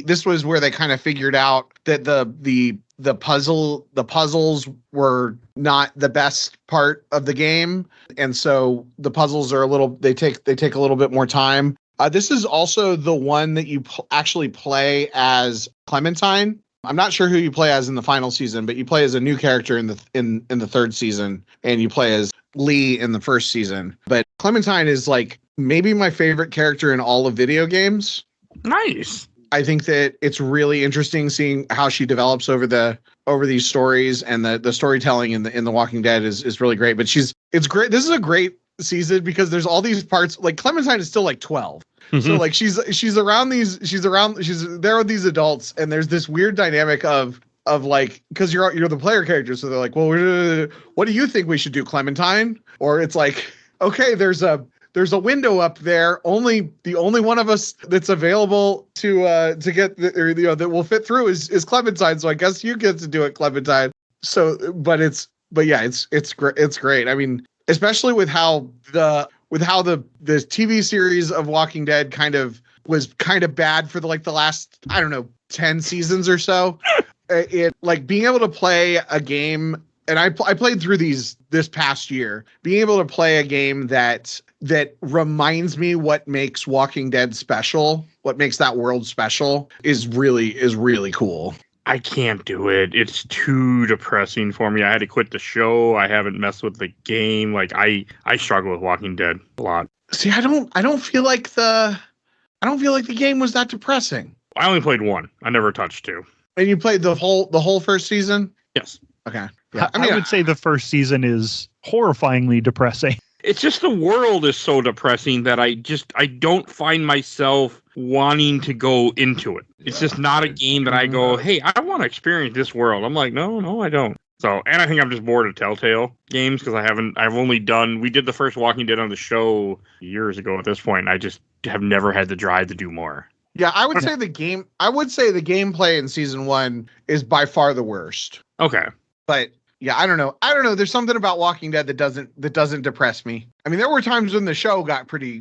This was where they kind of figured out that the puzzles were not the best part of the game. And so the puzzles are they take a little bit more time. This is also the one that you actually play as Clementine. I'm not sure who you play as in the final season, but you play as a new character in the third season, and you play as Lee in the first season. But Clementine is like maybe my favorite character in all of video games. Nice. I think that it's really interesting seeing how she develops over these stories, and the storytelling in the Walking Dead is really great. But it's great. This is a great season because there's all these parts. Like Clementine is still like 12. Mm-hmm. So like she's there with these adults, and there's this weird dynamic of like, because you're the player character, so they're like, well, what do you think we should do, Clementine? Or it's like, okay, there's a window up there, the only one of us that's available to get that will fit through is Clementine, so I guess you get to do it, Clementine. So but yeah, it's great. I mean, especially with how the TV series of Walking Dead was kind of bad for the last, I don't know, 10 seasons or so. It like being able to play a game, and I played through this past year, being able to play a game that reminds me what makes Walking Dead special, what makes that world special is really cool. I can't do it. It's too depressing for me. I had to quit the show. I haven't messed with the game. Like I struggle with Walking Dead a lot. See, I don't feel like the game was that depressing. I only played 1. I never touched 2. And you played the whole first season? Yes. Okay. Yeah, I would say the first season is horrifyingly depressing. It's just the world is so depressing that I don't find myself wanting to go into it. It's just not a game that I go, hey, I want to experience this world. I'm like, no, I don't. So, and I think I'm just bored of Telltale games because we did the first Walking Dead on the show years ago at this point, and I just have never had the drive to do more. Yeah, I would say the gameplay in season 1 is by far the worst. Okay. But yeah, I don't know. There's something about Walking Dead that doesn't depress me. I mean, there were times when the show got pretty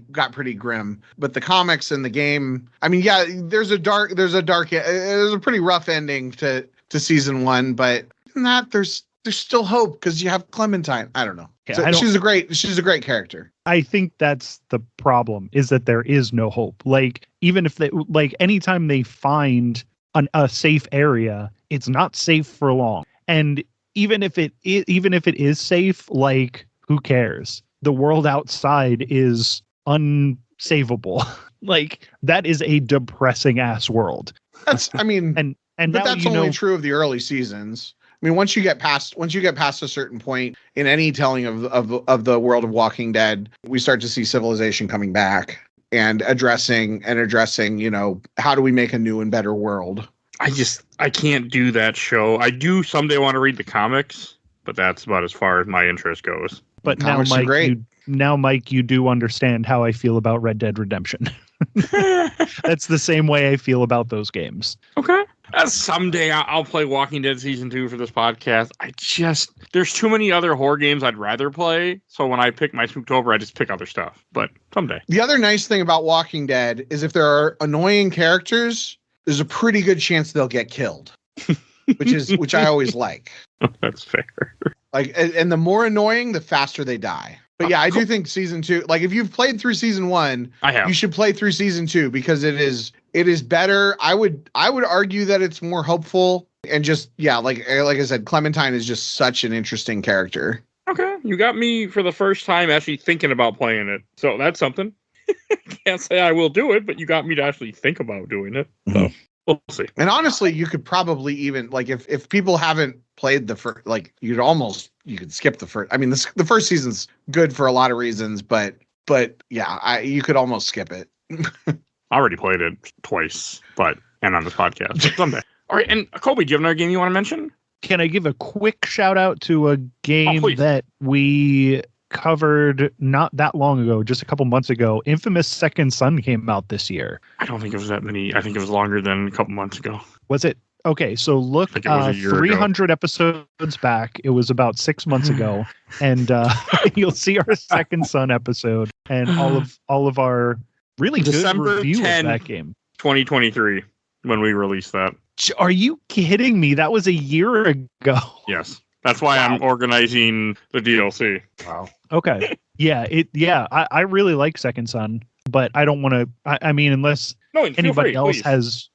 grim, but the comics and the game, I mean, yeah, there's a pretty rough ending to season 1, but in that there's still hope because you have Clementine. I don't know. Yeah, so she's a great character. I think that's the problem, is that there is no hope. Like, even if they, like, anytime they find a safe area, it's not safe for long. And even if it is safe, like, who cares? The world outside is unsavable. Like, that is a depressing ass world. That's, I mean, and but now, that's only true of the early seasons. I mean, once you get past a certain point in any telling of the world of Walking Dead, we start to see civilization coming back and addressing, how do we make a new and better world? I can't do that show. I do someday want to read the comics, but that's about as far as my interest goes. But now, Mike, you do understand how I feel about Red Dead Redemption. That's the same way I feel about those games. Okay. Someday I'll play Walking Dead Season 2 for this podcast. There's too many other horror games I'd rather play. So when I pick my Spooktober, I just pick other stuff. But someday. The other nice thing about Walking Dead is if there are annoying characters, there's a pretty good chance they'll get killed, which I always like. That's fair. Like, and the more annoying, the faster they die. But yeah, I do think season 2, like if you've played through season 1, you should play through season 2 because it is better. I would argue that it's more hopeful and just, yeah, like I said, Clementine is just such an interesting character. Okay. You got me for the first time actually thinking about playing it. So that's something. Can't say I will do it, but you got me to actually think about doing it. So we'll see. And honestly, you could probably even, like, if people haven't played the first, like, you could skip the first. I mean, the first season's good for a lot of reasons, but yeah, you could almost skip it. I already played it twice, and on this podcast someday. All right, and Colby, do you have another game you want to mention? Can I give a quick shout out to a game that we covered not that long ago, just a couple months ago? Infamous Second Son came out this year. I don't think it was that many. I think it was longer than a couple months ago. Was it? Okay, so look, 300 episodes back. It was about 6 months ago, and you'll see our Second Son episode and all of our really December good review 10, of that game. 2023, when we released that. Are you kidding me? That was a year ago. Yes. That's why I'm organizing the DLC. Wow. Okay. Yeah. I really like Second Son, but I don't want to. I mean, unless anybody else has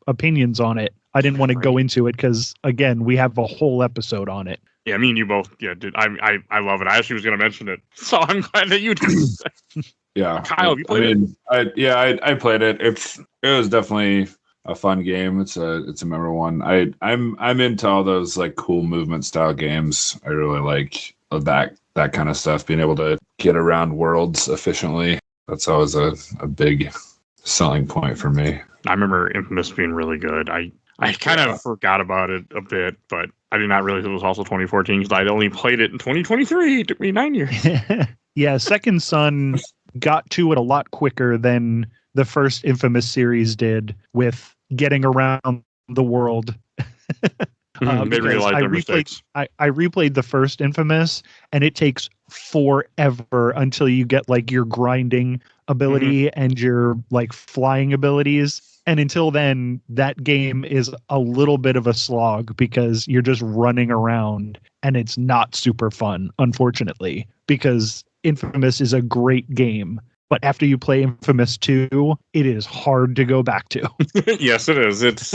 opinions on it, I didn't want to go into it because, again, we have a whole episode on it. Yeah, me and you both. Yeah, dude, I love it. I actually was going to mention it, so I'm glad that you did. Yeah, Kyle, have you played it? I played it. It was definitely a fun game. It's a memorable one. I'm into all those like cool movement style games. I really like that kind of stuff. Being able to get around worlds efficiently. That's always a big selling point for me. I remember Infamous being really good. I kind of forgot about it a bit, but I did not realize it was also 2014 because I'd only played it in 2023. It took me 9 years. Yeah, Second Son got to it a lot quicker than the first Infamous series did with getting around the world. They realized their mistakes. I replayed the first Infamous, and it takes forever until you get like your grinding ability and your like flying abilities. And until then, that game is a little bit of a slog because you're just running around and it's not super fun, unfortunately, because Infamous is a great game. But after you play Infamous 2, it is hard to go back to. Yes, it is. It's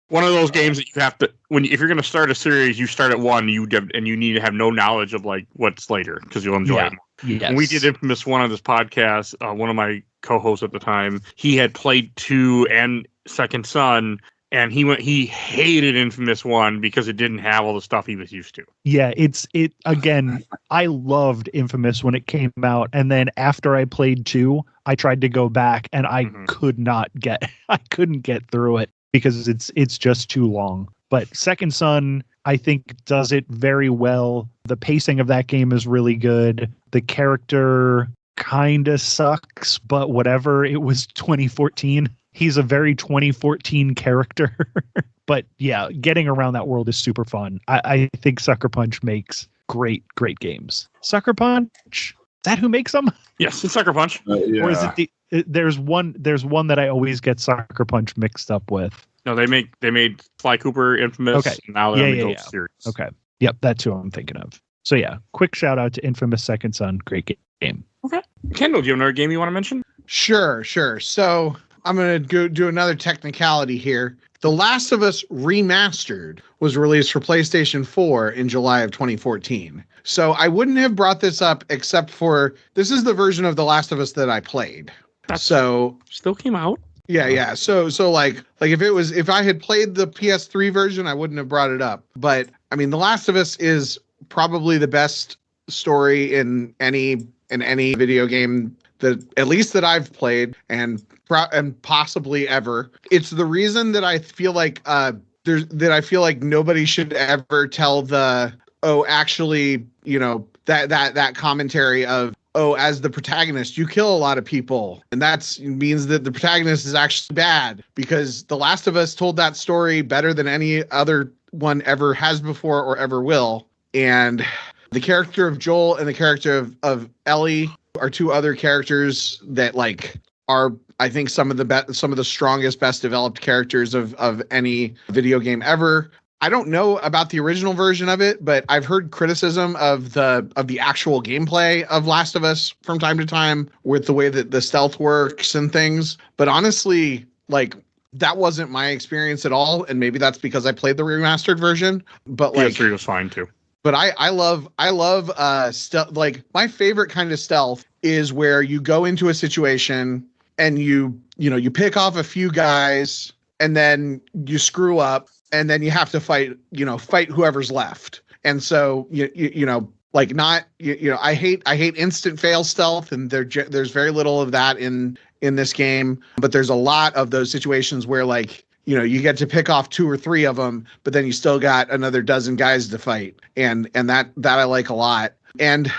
one of those games that you have to if you're going to start a series, you start at 1, and you need to have no knowledge of like what's later because you'll enjoy it. Yes. When we did Infamous 1 on this podcast, one of my co-hosts at the time, he had played 2 and Second Son. And he hated Infamous 1 because it didn't have all the stuff he was used to. Yeah, again, I loved Infamous when it came out. And then after I played 2, I tried to go back and I couldn't get through it because it's just too long. But Second Son, I think, does it very well. The pacing of that game is really good. The character kind of sucks, but whatever. It was 2014. He's a very 2014 character. But yeah, getting around that world is super fun. I think Sucker Punch makes great games. Sucker Punch? Is that who makes them? Yes, it's Sucker Punch. Yeah. Or is it there's one that I always get Sucker Punch mixed up with. No, they made Sly Cooper Infamous. Okay. And now they're on the Gold series. Okay. Yep, that's who I'm thinking of. So yeah, quick shout out to Infamous Second Son. Great game. Okay. Kendall, do you have another game you want to mention? Sure. So I'm going to go do another technicality here. The Last of Us Remastered was released for PlayStation 4 in July of 2014. So I wouldn't have brought this up except for this is the version of The Last of Us that I played. Still came out. Yeah. So like if I had played the PS3 version, I wouldn't have brought it up. But I mean, The Last of Us is probably the best story in any video game that at least that I've played and possibly ever. It's the reason that I feel like nobody should ever tell that commentary of, oh, as the protagonist, you kill a lot of people. And that means that the protagonist is actually bad, because The Last of Us told that story better than any other one ever has before or ever will. And the character of Joel and the character of Ellie are two other characters that are, I think, some of the strongest, best developed characters of any video game ever. I don't know about the original version of it, but I've heard criticism of the actual gameplay of Last of Us from time to time with the way that the stealth works and things. But honestly, that wasn't my experience at all, and maybe that's because I played the remastered version. But PS3 was fine too. But I love stealth. My favorite kind of stealth is where you go into a situation and you pick off a few guys and then you screw up and then you have to fight whoever's left. And so I hate instant fail stealth, and there's very little of that in this game, but there's a lot of those situations where you get to pick off 2 or 3 of them, but then you still got another dozen guys to fight. And that I like a lot. And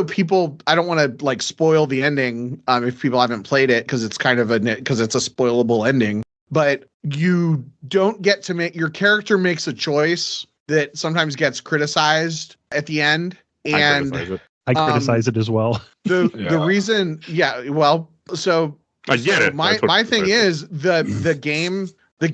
people, I don't want to spoil the ending if people haven't played it, because it's because it's a spoilable ending, but you don't get to your character makes a choice that sometimes gets criticized at the end. And I criticize it as well. The reason, so I get it. My thing is the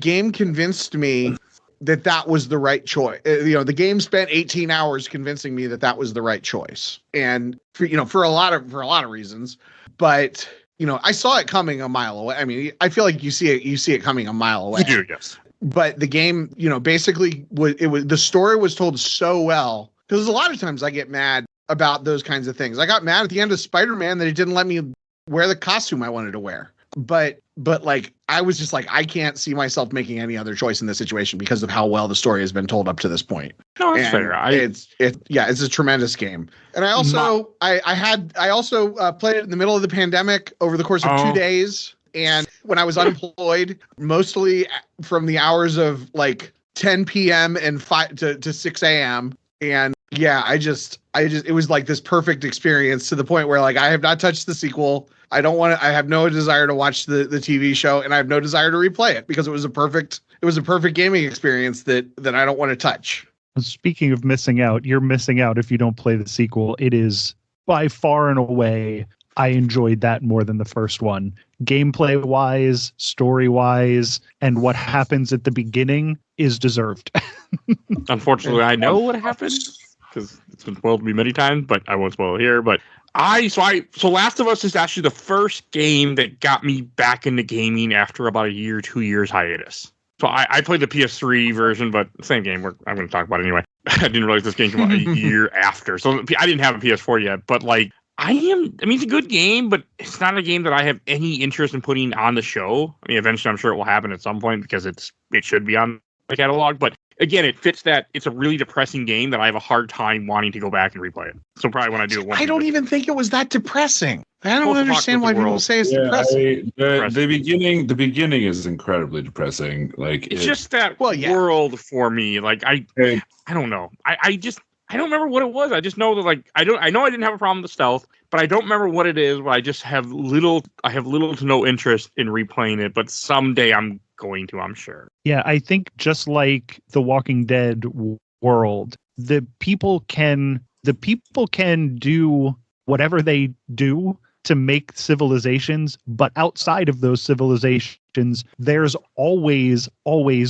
game convinced me that was the right choice. The game spent 18 hours convincing me that was the right choice, and for a lot of reasons. But I saw it coming a mile away. I mean, I feel like you see it coming a mile away. You do, yes. But the game, basically the story was told so well, because a lot of times I get mad about those kinds of things. I got mad at the end of Spider-Man that it didn't let me wear the costume I wanted to wear. But I was just I can't see myself making any other choice in this situation because of how well the story has been told up to this point. No, that's fair. It's a tremendous game. And I also I also played it in the middle of the pandemic over the course of 2 days. And when I was unemployed, mostly from the hours of 10 p.m. and 5 to 6 a.m. And yeah, it was this perfect experience, to the point where I have not touched the sequel. I have no desire to watch the TV show, and I have no desire to replay it, because it was a perfect gaming experience that I don't want to touch. Speaking of missing out, you're missing out if you don't play the sequel. It is by far and away, I enjoyed that more than the first one. Gameplay wise, story wise, and what happens at the beginning is deserved. Unfortunately, I know what happens, because It's been spoiled to me many times, but I won't spoil it here. But so Last of Us is actually the first game that got me back into gaming after about a year, 2 years hiatus. So I played the PS3 version, but same game. I'm going to talk about it anyway. I didn't realize this game came out a year after. So I didn't have a PS4 yet, but like it's a good game, but it's not a game that I have any interest in putting on the show. I mean, eventually I'm sure it will happen at some point because it should be on the catalog, but again, it fits that it's a really depressing game that I have a hard time wanting to go back and replay it. So probably when I do it, I don't even think it was that depressing. I don't understand why people say it's depressing. The beginning is incredibly depressing. Like it's just that world for me. Like I don't know. I don't remember what it was. I just know that I know I didn't have a problem with the stealth, but I don't remember what it is. But I just have little to no interest in replaying it. But someday I'm going to, I'm sure. Yeah, I think just like the Walking Dead world, the people can do whatever they do to make civilizations, but outside of those civilizations, there's always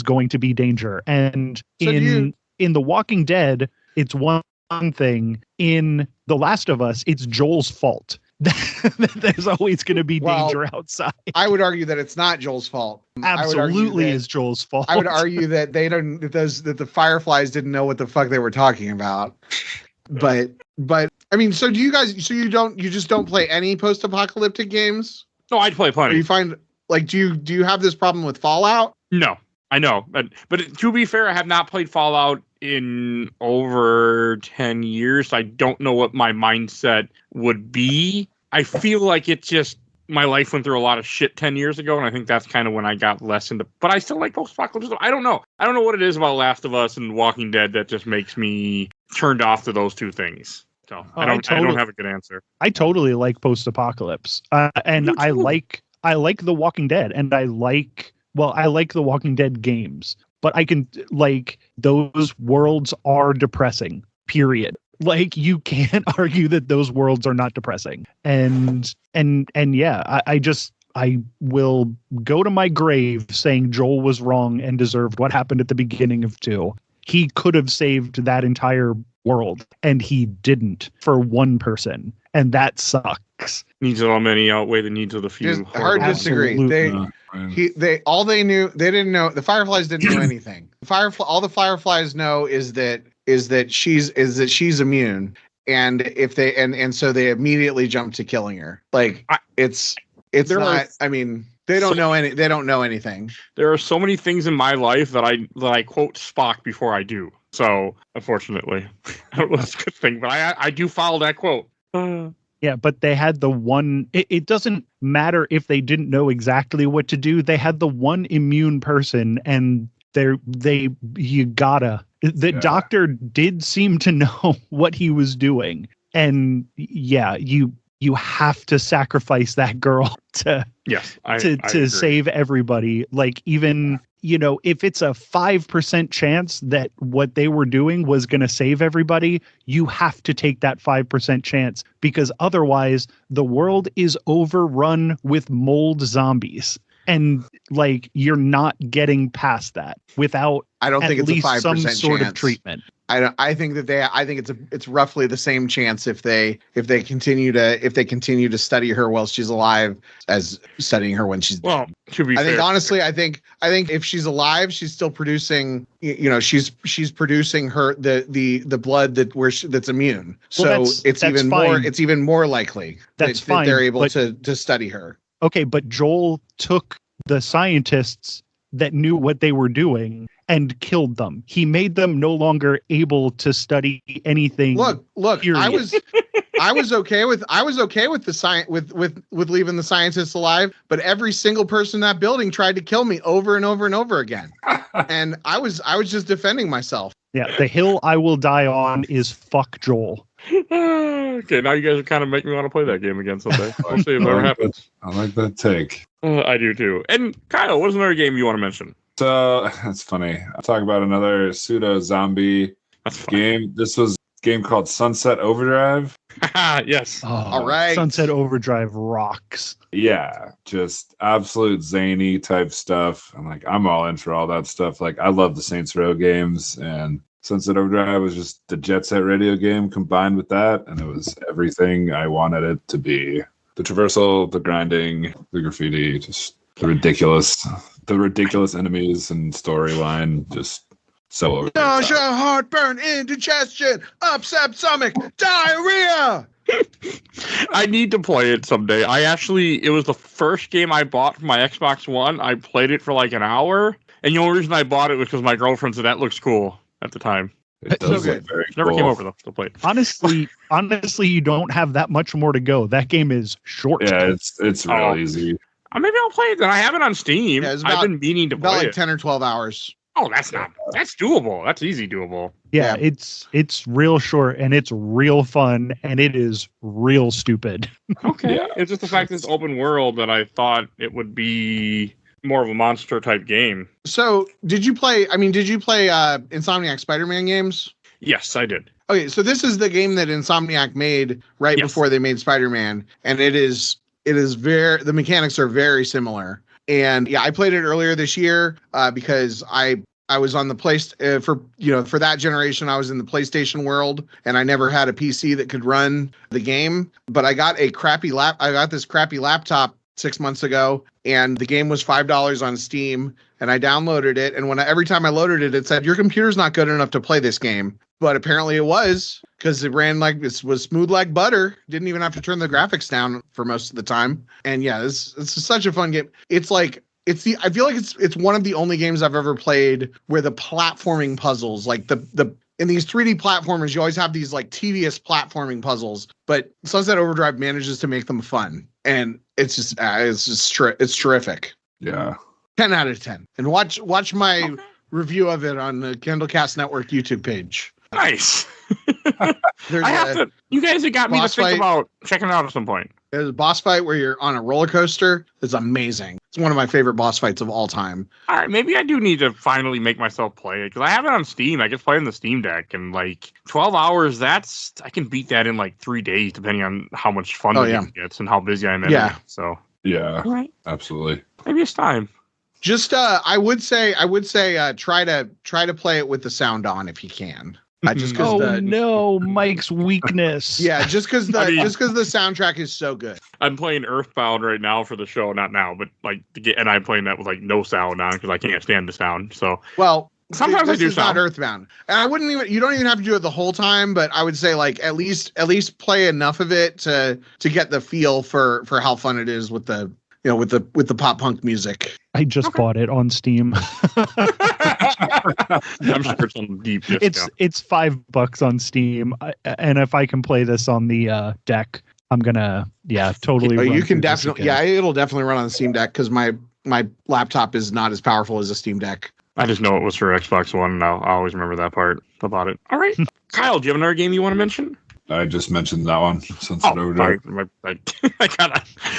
going to be danger. And so in The Walking Dead, it's one thing. In The Last of Us, it's Joel's fault. There's always going to be danger outside. I would argue that it's not Joel's fault. Absolutely is Joel's fault. I would argue that that the Fireflies didn't know what the fuck they were talking about. But I mean, so you just don't play any post-apocalyptic games? No, I'd play plenty. Or you find do you have this problem with Fallout? No, I know, but to be fair, I have not played Fallout in over 10 years. I don't know what my mindset would be. I feel like it just, my life went through a lot of shit 10 years ago, and I think that's kind of when I got less into, but I still like post-apocalyptic. I don't know what it is about Last of Us and Walking Dead that just makes me turned off to those two things. So I don't have a good answer. I totally like post-apocalypse, and I like The Walking Dead, and I like The Walking Dead games. But I can, those worlds are depressing, period. Like, you can't argue that those worlds are not depressing. And yeah, I will go to my grave saying Joel was wrong and deserved what happened at the beginning of 2. He could have saved that entire world, and he didn't for one person. And that sucks. Needs of the many outweigh the needs of the few. Hard to disagree. They didn't know. The Fireflies didn't know anything. All the Fireflies know is that she's immune, and so they immediately jump to killing her. It's not. I mean, they don't know anything. There are so many things in my life that I quote Spock before I do. So unfortunately, I don't know if it's a good thing, but I do follow that quote. Yeah, but they had the one. It doesn't matter if they didn't know exactly what to do. They had the one immune person, and the doctor did seem to know what he was doing. And yeah, you have to sacrifice that girl to save everybody. Like, even, if it's a 5% chance that what they were doing was going to save everybody, you have to take that 5% chance, because otherwise the world is overrun with mold zombies. And you're not getting past that without at least some sort of treatment. I think it's roughly the same chance if they continue to study her while she's alive as studying her when she's dead. Well, to be fair, honestly, I think if she's alive, she's still producing. She's producing her the blood that's immune. So it's even more likely that they're able to study her. Okay, but Joel took the scientists that knew what they were doing and killed them. He made them no longer able to study anything. Look, period. I was okay with the science with leaving the scientists alive, but every single person in that building tried to kill me over and over and over again. And I was just defending myself. Yeah, the hill I will die on is fuck Joel. Okay, now you guys are kind of making me want to play that game again someday. We'll see if that happens. I like that take. I do too. And Kyle, what's another game you want to mention? So that's funny. I'll talk about another pseudo zombie game. This was a game called Sunset Overdrive. Yes. Oh, all right. Sunset Overdrive rocks. Yeah, just absolute zany type stuff. I'm all in for all that stuff. I love the Saints Row games, and Sunset Overdrive was just the Jet Set Radio game combined with that, and it was everything I wanted it to be. The traversal, the grinding, the graffiti, just the ridiculous enemies and storyline, just so over. Nausea, heartburn, indigestion, upset stomach, diarrhea. I need to play it someday. It was the first game I bought for my Xbox One. I played it for like an hour, and the only reason I bought it was because my girlfriend said that looks cool at the time. It does look very cool. Never came over though to play it. Honestly, you don't have that much more to go. That game is short. Yeah, it's real easy. Maybe I'll play it then. I have it on Steam. Yeah, I've been meaning to play it. 10 or 12 hours. Oh, that's doable. That's easy doable. Yeah, it's real short and it's real fun and it is real stupid. Okay. Yeah. It's just the fact that it's open world that I thought it would be more of a monster type game. So did you play Insomniac Spider-Man games? Yes, I did. Okay, so this is the game that Insomniac made before they made Spider-Man, and the mechanics are very similar. And yeah, I played it earlier this year because I was on the place for that generation. I was in the PlayStation world, and I never had a PC that could run the game. But I got this crappy laptop 6 months ago, and the game was $5 on Steam, and I downloaded it. And every time I loaded it, it said your computer's not good enough to play this game. But apparently it was, because it ran like this, was smooth like butter. Didn't even have to turn the graphics down for most of the time. And yeah, it's such a fun game. I feel like it's one of the only games I've ever played where the platforming puzzles, like in these 3D platformers, you always have these like tedious platforming puzzles, but Sunset Overdrive manages to make them fun. And it's terrific. Yeah. 10 out of 10. And watch my review of it on the Kendall Cast Network YouTube page. Nice. You guys have got me to think about checking it out at some point. There's a boss fight where you're on a roller coaster. It's amazing. It's one of my favorite boss fights of all time. All right, maybe I do need to finally make myself play it because I have it on Steam. I just play on the Steam Deck, and like 12 hours, I can beat that in like 3 days, depending on how much fun the game gets and how busy I'm in. Yeah. So yeah, right. Absolutely. Maybe it's time. Just I would say try to play it with the sound on if you can. Mike's weakness. Yeah, just because the soundtrack is so good. I'm playing Earthbound right now for the show, not now, but and I'm playing that with like no sound on because I can't stand the sound. So sometimes I do this is not Earthbound, and you don't even have to do it the whole time, but I would say like at least play enough of it to get the feel for how fun it is with the with the pop punk music. I just bought it on Steam. I'm sure it's on deep discount. It's $5 on Steam, and if I can play this on the deck, I'm gonna totally. You can definitely it'll definitely run on the Steam Deck because my laptop is not as powerful as a Steam Deck. I just know it was for Xbox One, and I'll always remember that part about it. All right, Kyle, do you have another game you want to mention? I just mentioned that one. Sunset Overdrive. Okay,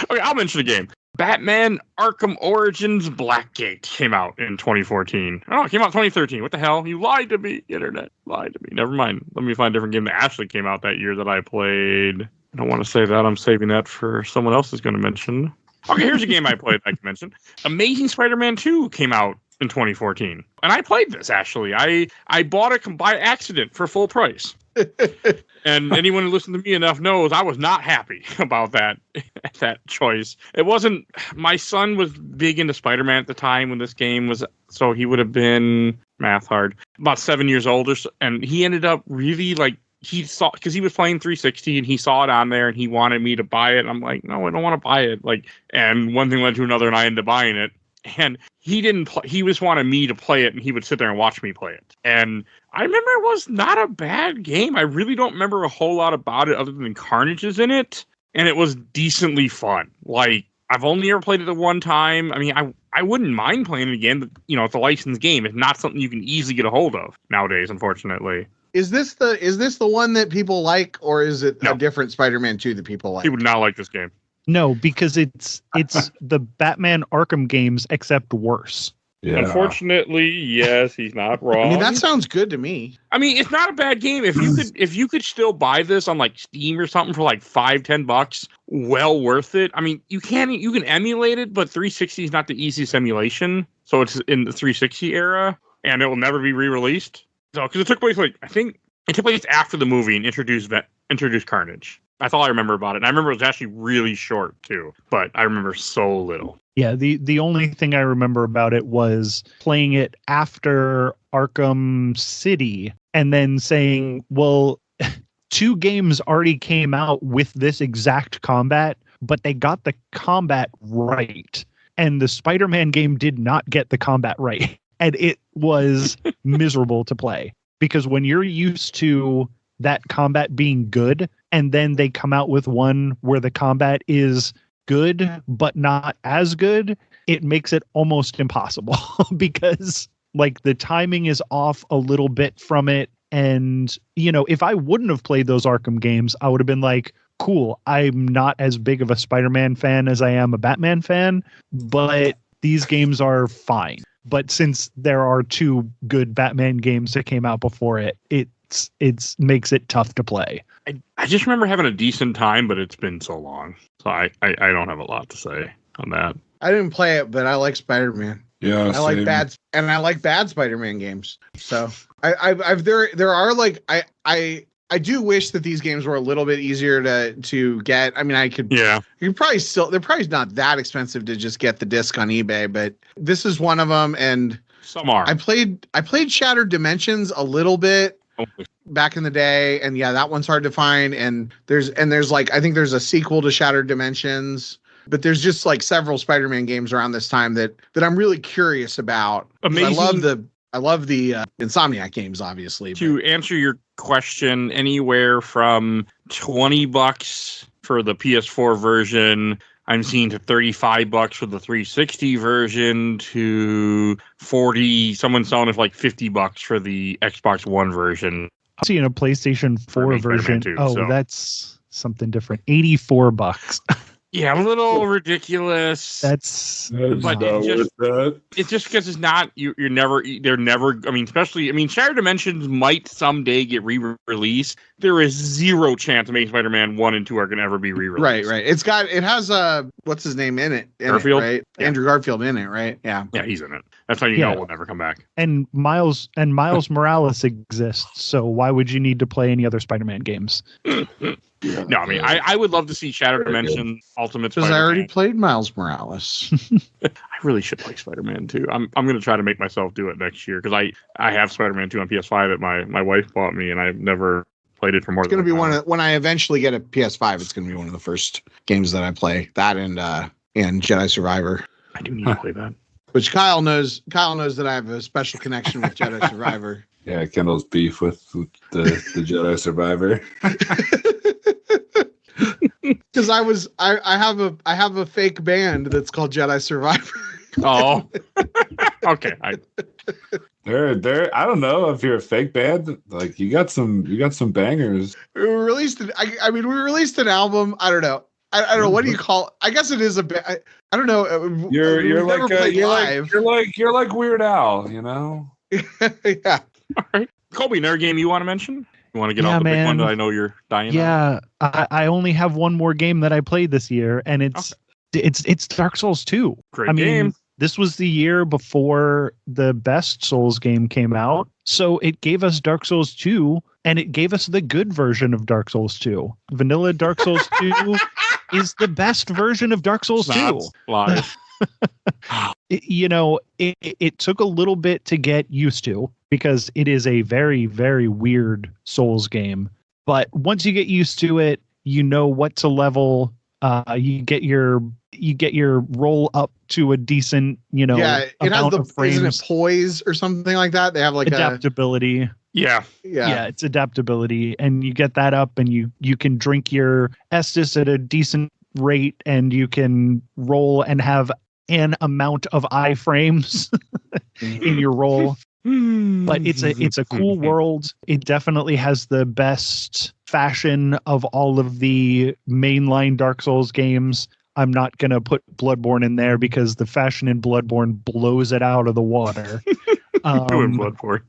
I'll mention a game. Batman Arkham Origins Blackgate came out in 2014. Oh, it came out 2013. What the hell? You lied to me, Internet. Lied to me. Never mind. Let me find a different game that actually came out that year that I played. I don't want to say that. I'm saving that for someone else is going to mention. Okay, here's a game I played I can mention. Amazing Spider-Man 2 came out in 2014. And I played this, actually. I bought it by accident for full price. And anyone who listened to me enough knows I was not happy about that choice. It wasn't. My son was big into Spider-Man at the time when this game was, so he would have been math hard about 7 years older, and he ended up really he saw, because he was playing 360 and he saw it on there and he wanted me to buy it. And I'm like, no, I don't want to buy it. And one thing led to another, and I ended up buying it. And he didn't play. He just wanted me to play it, and he would sit there and watch me play it. And I remember it was not a bad game. I really don't remember a whole lot about it other than Carnage is in it, and it was decently fun. I've only ever played it the one time. I mean, I wouldn't mind playing it again, but it's a licensed game. It's not something you can easily get a hold of nowadays, unfortunately. Is this the one that people like, or is it a different Spider-Man 2 that people like? People would not like this game. No, because it's the Batman Arkham games except worse. Yeah. Unfortunately, yes, he's not wrong. I mean, that sounds good to me. I mean, it's not a bad game. If you could still buy this on Steam or something for $5-10, well worth it. I mean, you can emulate it, but 360 is not the easiest emulation. So it's in the 360 era, and it will never be re-released. So, because it took place I think it took place after the movie and introduced Carnage. That's all I remember about it. And I remember it was actually really short too, but I remember so little. Yeah, the only thing I remember about it was playing it after Arkham City and then saying, well, 2 games already came out with this exact combat, but they got the combat right. And the Spider-Man game did not get the combat right. And it was miserable to play. Because when you're used to that combat being good, and then they come out with one where the combat is good, but not as good, it makes it almost impossible because like the timing is off a little bit from it. And, you know, if I wouldn't have played those Arkham games, I would have been like, cool, I'm not as big of a Spider-Man fan as I am a Batman fan, but these games are fine. But since there are 2 good Batman games that came out before it, it makes it tough to play. I just remember having a decent time, but it's been so long. So I don't have a lot to say on that. I didn't play it, but I like Spider-Man. Yeah, I like bad Spider-Man games. So there are like I do wish that these games were a little bit easier to get. I mean, they're probably not that expensive to just get the disc on eBay, but this is one of them. And some are. I played Shattered Dimensions a little bit back in the day, and yeah, that one's hard to find. And there's like, I think there's a sequel to Shattered Dimensions, but there's just like several Spider-Man games around this time that I'm really curious about. Amazing. I love the Insomniac games, obviously. To answer your question, anywhere from $20 for the PS4 version, I'm seeing, to $35 for the 360 version, to 40. Someone's selling it for like $50 for the Xbox One version. I'm seeing a PlayStation 4 version. That's something different. $84. Yeah, a little ridiculous. That's but it's just because it's not. They're never. I mean, especially. I mean, Shattered Dimensions might someday get re-released. There is zero chance Amazing Spider-Man 1 and 2 are going to ever be re-released. Right. It has what's his name in it? Garfield, right? Yeah. Andrew Garfield in it, right? Yeah. Yeah, he's in it. That's how you know it will never come back. And Miles Morales exists. So why would you need to play any other Spider-Man games? No, I mean, I would love to see Shattered Dimension Ultimate Spider-Man. Because I already played Miles Morales. I really should play Spider-Man 2. I'm going to try to make myself do it next year, because I have Spider-Man 2 on PS5 that my wife bought me, and I've never played it for more than It's going to be when I eventually get a PS5, it's going to be one of the first games that I play. That and Jedi Survivor. I do need to play that. Which Kyle knows that I have a special connection with Jedi Survivor. Yeah, Kendall's beef with the Jedi Survivor. Because I have a fake band that's called Jedi Survivor. Oh, okay. They're I don't know if you're a fake band. Like you got some bangers. We released an album. I don't know. I don't know. What do you call it? I guess it is I don't know. You're like Weird Al, you know? Yeah. All right. Colby, another game you want to mention? You want to get off the big one that I know you're dying on? Yeah, I only have one more game that I played this year, and it's Dark Souls 2. Great game. This was the year before the best Souls game came out, so it gave us Dark Souls 2, and it gave us the good version of Dark Souls 2. Vanilla Dark Souls 2 is the best version of Dark Souls 2. Lies. It took a little bit to get used to, because it is a very, very weird Souls game. But once you get used to it, you know what to level. You get your roll up to a decent, Yeah, it has the frames. Isn't it poise or something like that? They have like adaptability. Yeah, it's adaptability, and you get that up, and you can drink your Estus at a decent rate, and you can roll and have an amount of iframes in your roll. But it's a cool world. It definitely has the best fashion of all of the mainline Dark Souls games. I'm not going to put Bloodborne in there because the fashion in Bloodborne blows it out of the water. Doing Bloodborne.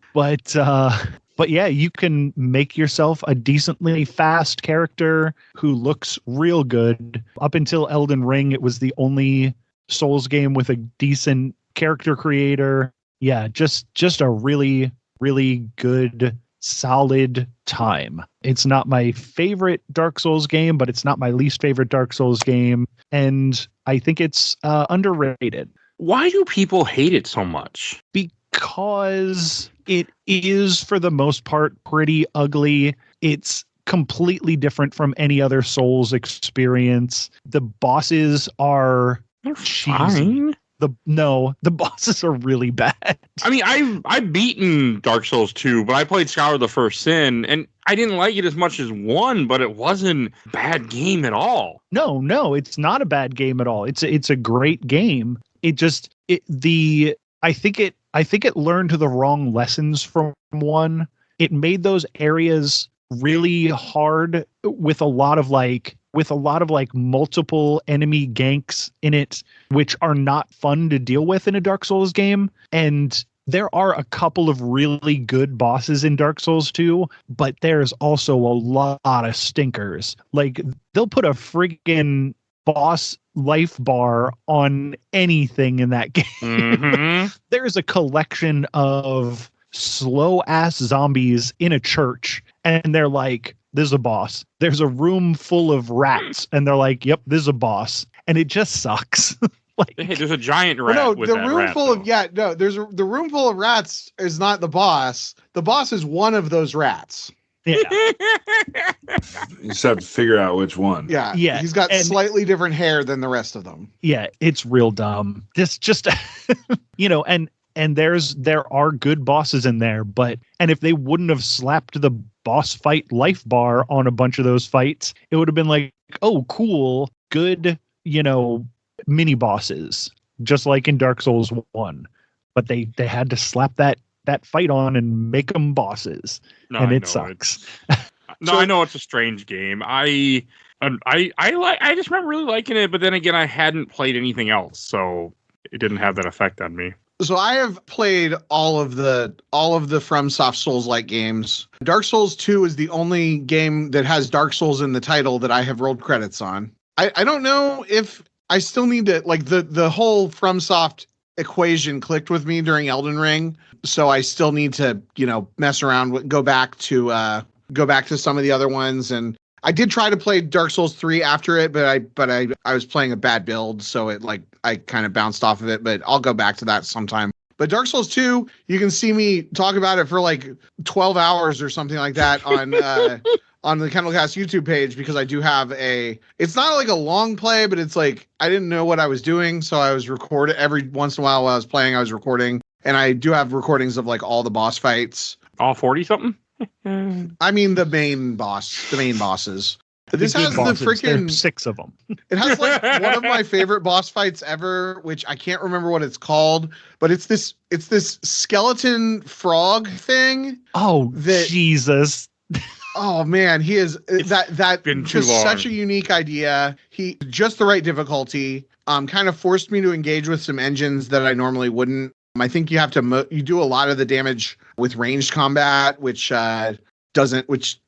But yeah, you can make yourself a decently fast character who looks real good. Up until Elden Ring, it was the only Souls game with a decent character creator. Yeah, just a really, really good, solid time. It's not my favorite Dark Souls game, but it's not my least favorite Dark Souls game. And I think it's underrated. Why do people hate it so much? Because it is, for the most part, pretty ugly. It's completely different from any other Souls experience. The bosses are cheesy. Fine. The bosses are really bad. I mean, I've beaten Dark Souls 2, but I played Scholar of the First Sin, and I didn't like it as much as 1, but it wasn't a bad game at all. No, it's not a bad game at all. It's a great game. I think it learned the wrong lessons from 1. It made those areas really hard with a lot of multiple enemy ganks in it, which are not fun to deal with in a Dark Souls game. And there are a couple of really good bosses in Dark Souls 2, but there's also a lot of stinkers. Like, they'll put a friggin' boss life bar on anything in that game. Mm-hmm. There's a collection of slow ass zombies in a church, and they're like, "This is a boss." There's a room full of rats, and they're like, "Yep, this is a boss," and it just sucks. Like, Hey, there's a giant rat. No, with the that room rat, full though. of the room full of rats is not the boss. The boss is one of those rats. yeah, You just have to figure out which one. Yeah, Yeah, He's got and- slightly different hair than the rest of them. yeah, it's real dumb. This just, and there are good bosses in there, and if they wouldn't have slapped the boss fight life bar on a bunch of those fights, it would have been like, oh, cool, good, mini bosses, just like in Dark Souls 1. But they had to slap that fight on and make them bosses, No, and I it know, sucks. I know it's a strange game. I just remember really liking it, but then again, I hadn't played anything else, so it didn't have that effect on me. So I have played all of the FromSoft Souls-like games. Dark Souls 2 is the only game that has Dark Souls in the title that I have rolled credits on. I don't know if I still need to, like, the whole FromSoft equation clicked with me during Elden Ring, so I still need to, mess around with, go back to some of the other ones. And I did try to play Dark Souls 3 after it, but I was playing a bad build, so I kind of bounced off of it, but I'll go back to that sometime. But Dark Souls 2, you can see me talk about it for like 12 hours or something like that on the Kendallcast YouTube page, because I do have it's not like a long play, but it's like, I didn't know what I was doing, so I was recording every once in a while I was playing, I was recording, and I do have recordings of like all the boss fights. All 40 something? I mean, the main bosses. This has the bosses, there are freaking 6 of them. It has like one of my favorite boss fights ever, which I can't remember what it's called, but it's this skeleton frog thing. Oh, Jesus. Oh man, he is that been too just long. such a unique idea. He just the right difficulty. Kind of forced me to engage with some engines that I normally wouldn't. I think you have to you do a lot of the damage with ranged combat, which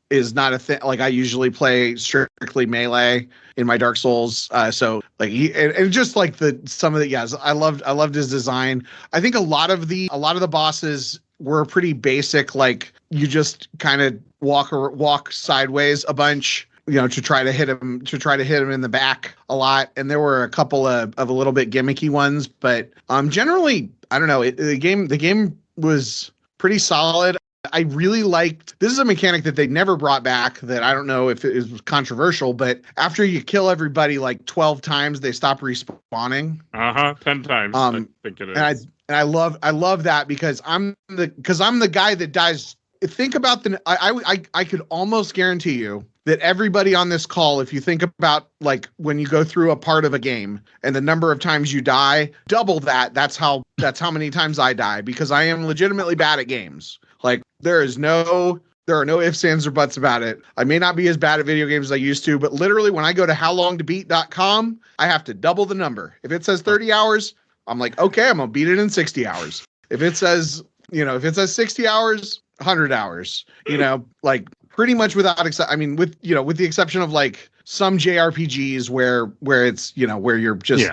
is not a thing. Like, I usually play strictly melee in my Dark Souls. So like and just like some of the, yes, I loved his design. I think a lot of the bosses were pretty basic. Like, you just kind of walk sideways a bunch, to try to hit him in the back a lot. And there were a couple of a little bit gimmicky ones, but generally, I don't know. The game was pretty solid. I really liked, this is a mechanic that they never brought back, that I don't know if it is controversial, but after you kill everybody like 12 times, they stop respawning. 10 times. I think it is. And I love that, because I'm the guy that dies. Think about I could almost guarantee you that everybody on this call, if you think about like when you go through a part of a game and the number of times you die, double that. That's how many times I die, because I am legitimately bad at games. Like, there are no ifs, ands, or buts about it. I may not be as bad at video games as I used to, but literally when I go to howlongtobeat.com, I have to double the number. If it says 30 hours, I'm like, okay, I'm gonna beat it in 60 hours. If it says 60 hours, 100 hours, like pretty much without with the exception of like some JRPGs where it's, where you're just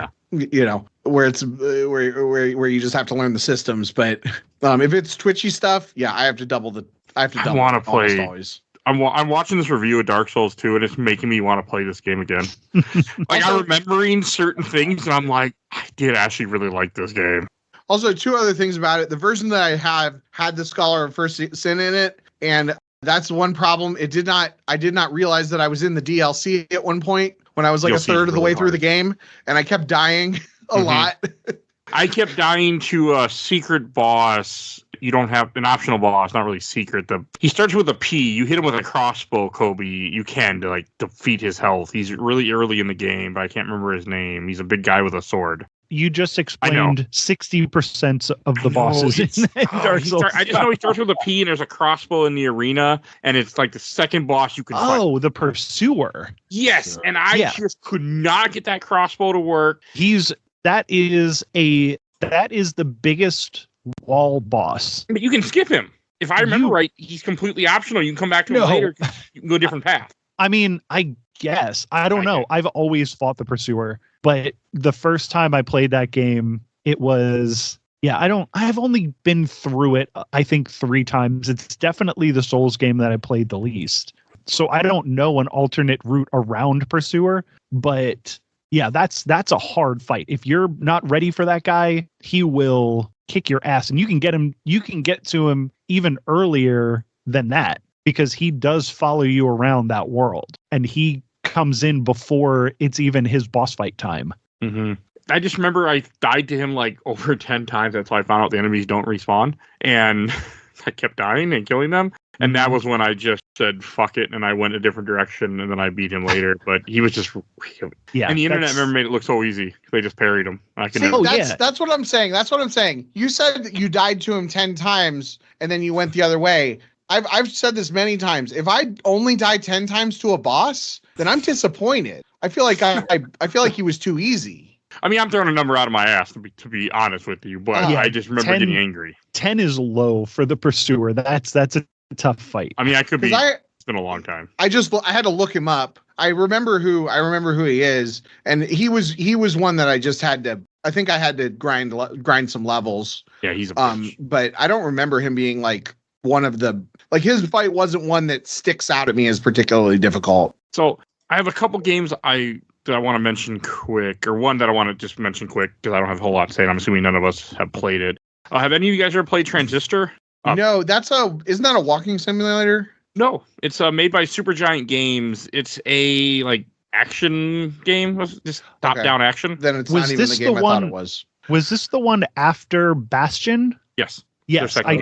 where it's where you just have to learn the systems. But if it's twitchy stuff, yeah, I have to double. I want to play. Always. I'm watching this review of Dark Souls 2, and it's making me want to play this game again. I'm remembering certain things, and I'm like, I did actually really like this game. Also, two other things about it. The version that I have had the Scholar of First Sin in it, and that's one problem. I did not realize that I was in the DLC at one point when I was like a third of the way through the game, and I kept dying a lot. I kept dying to a secret boss. You don't have an optional boss, not really secret. He starts with a P. You hit him with a crossbow, Colby. You can to defeat his health. He's really early in the game, but I can't remember his name. He's a big guy with a sword. You just explained 60% of the bosses in Dark Souls. I just know he starts with a P, and there's a crossbow in the arena, and it's like the second boss you can fight. Oh, the Pursuer. Yes, and I just could not get that crossbow to work. That is the biggest wall boss. But you can skip him. If I remember right, he's completely optional. You can come back to him later. You can go a different path. I mean, I guess. I don't know. I've always fought the Pursuer, but the first time I played that game, it was... Yeah, I've only been through it, I think, 3 times. It's definitely the Souls game that I played the least. So I don't know an alternate route around Pursuer, but... Yeah, that's a hard fight. If you're not ready for that guy, he will kick your ass, and you can get to him even earlier than that because he does follow you around that world, and he comes in before it's even his boss fight time. Mm-hmm. I just remember I died to him over 10 times. That's how I found out the enemies don't respawn, and I kept dying and killing them. And that was when I just said, fuck it, and I went a different direction, and then I beat him later. But he was just... Yeah, and the internet remember made it look so easy. They just parried him. That's what I'm saying. That's what I'm saying. You said that you died to him 10 times, and then you went the other way. I've said this many times. If I only die 10 times to a boss, then I'm disappointed. I feel like I feel like he was too easy. I mean, I'm throwing a number out of my ass, to be honest with you, but I just remember getting angry. 10 is low for the Pursuer. That's a tough fight. I mean, it's been a long time. I had to look him up. I remember who he is, and he was one that I just had to. I think I had to grind some levels. Yeah, he's a bitch. But I don't remember him being one of the his fight wasn't one that sticks out at me as particularly difficult. So I have a couple games that I want to mention quick, or one that I want to just mention quick because I don't have a whole lot to say. And I'm assuming none of us have played it. Have any of you guys ever played Transistor? No, isn't that a walking simulator? No, it's made by Supergiant Games. It's a action game, just top-down action. Then it's not even the game I thought it was. Was this the one after Bastion? Yes. Yes, I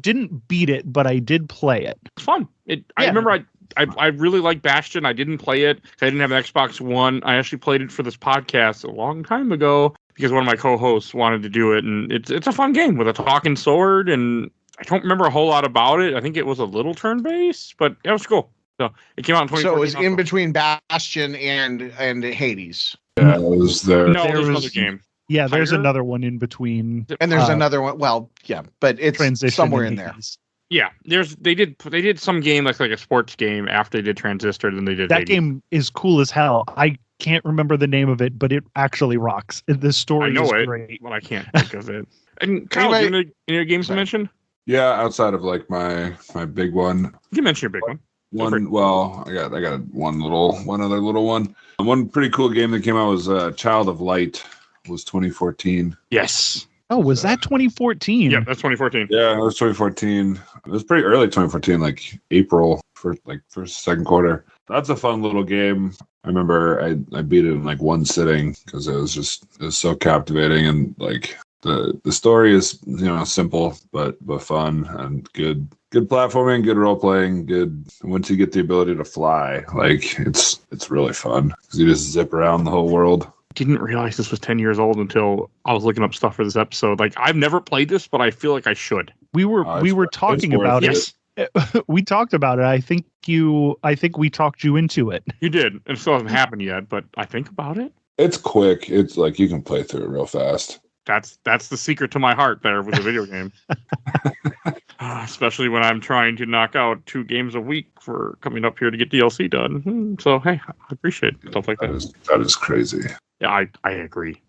didn't beat it, but I did play it. It's fun. I remember I really liked Bastion. I didn't play it. I didn't have an Xbox One. I actually played it for this podcast a long time ago because one of my co-hosts wanted to do it, and it's a fun game with a talking sword, and I don't remember a whole lot about it. I think it was a little turn-based, but it was cool. So it came out in 2014. So it was in between Bastion and Hades. Yeah, it was there. No, there's another game. Yeah, there's another one in between. And there's another one. Well, yeah, but it's somewhere in there. Yeah, they did some game like a sports game after they did Transistor, then they did that Hades. Game is cool as hell. I can't remember the name of it, but it actually rocks. The story is great. But I can't think of it. And Kyle, any games to mention? Yeah, outside of my big one. You can mention your big one. I got one other little one. One pretty cool game that came out was Child of Light. Was 2014. Yes. Oh, was that 2014? Yeah, that's 2014. Yeah, it was 2014. It was pretty early 2014, April for first, second quarter. That's a fun little game. I remember I beat it in one sitting because it was so captivating, and the story is simple but fun and good platforming, good role playing, good once you get the ability to fly, it's really fun because you just zip around the whole world. Didn't realize this was 10 years old until I was looking up stuff for this episode. I've never played this, but I feel like I should. We were talking about it. Yes. We talked about it. I think we talked you into it. You did. It still hasn't happened yet, but I think about it. It's quick. It's you can play through it real fast. That's the secret to my heart there with a video game. Especially when I'm trying to knock out 2 games a week for coming up here to get DLC done. So, hey, I appreciate stuff like that. That is crazy. Yeah, I agree.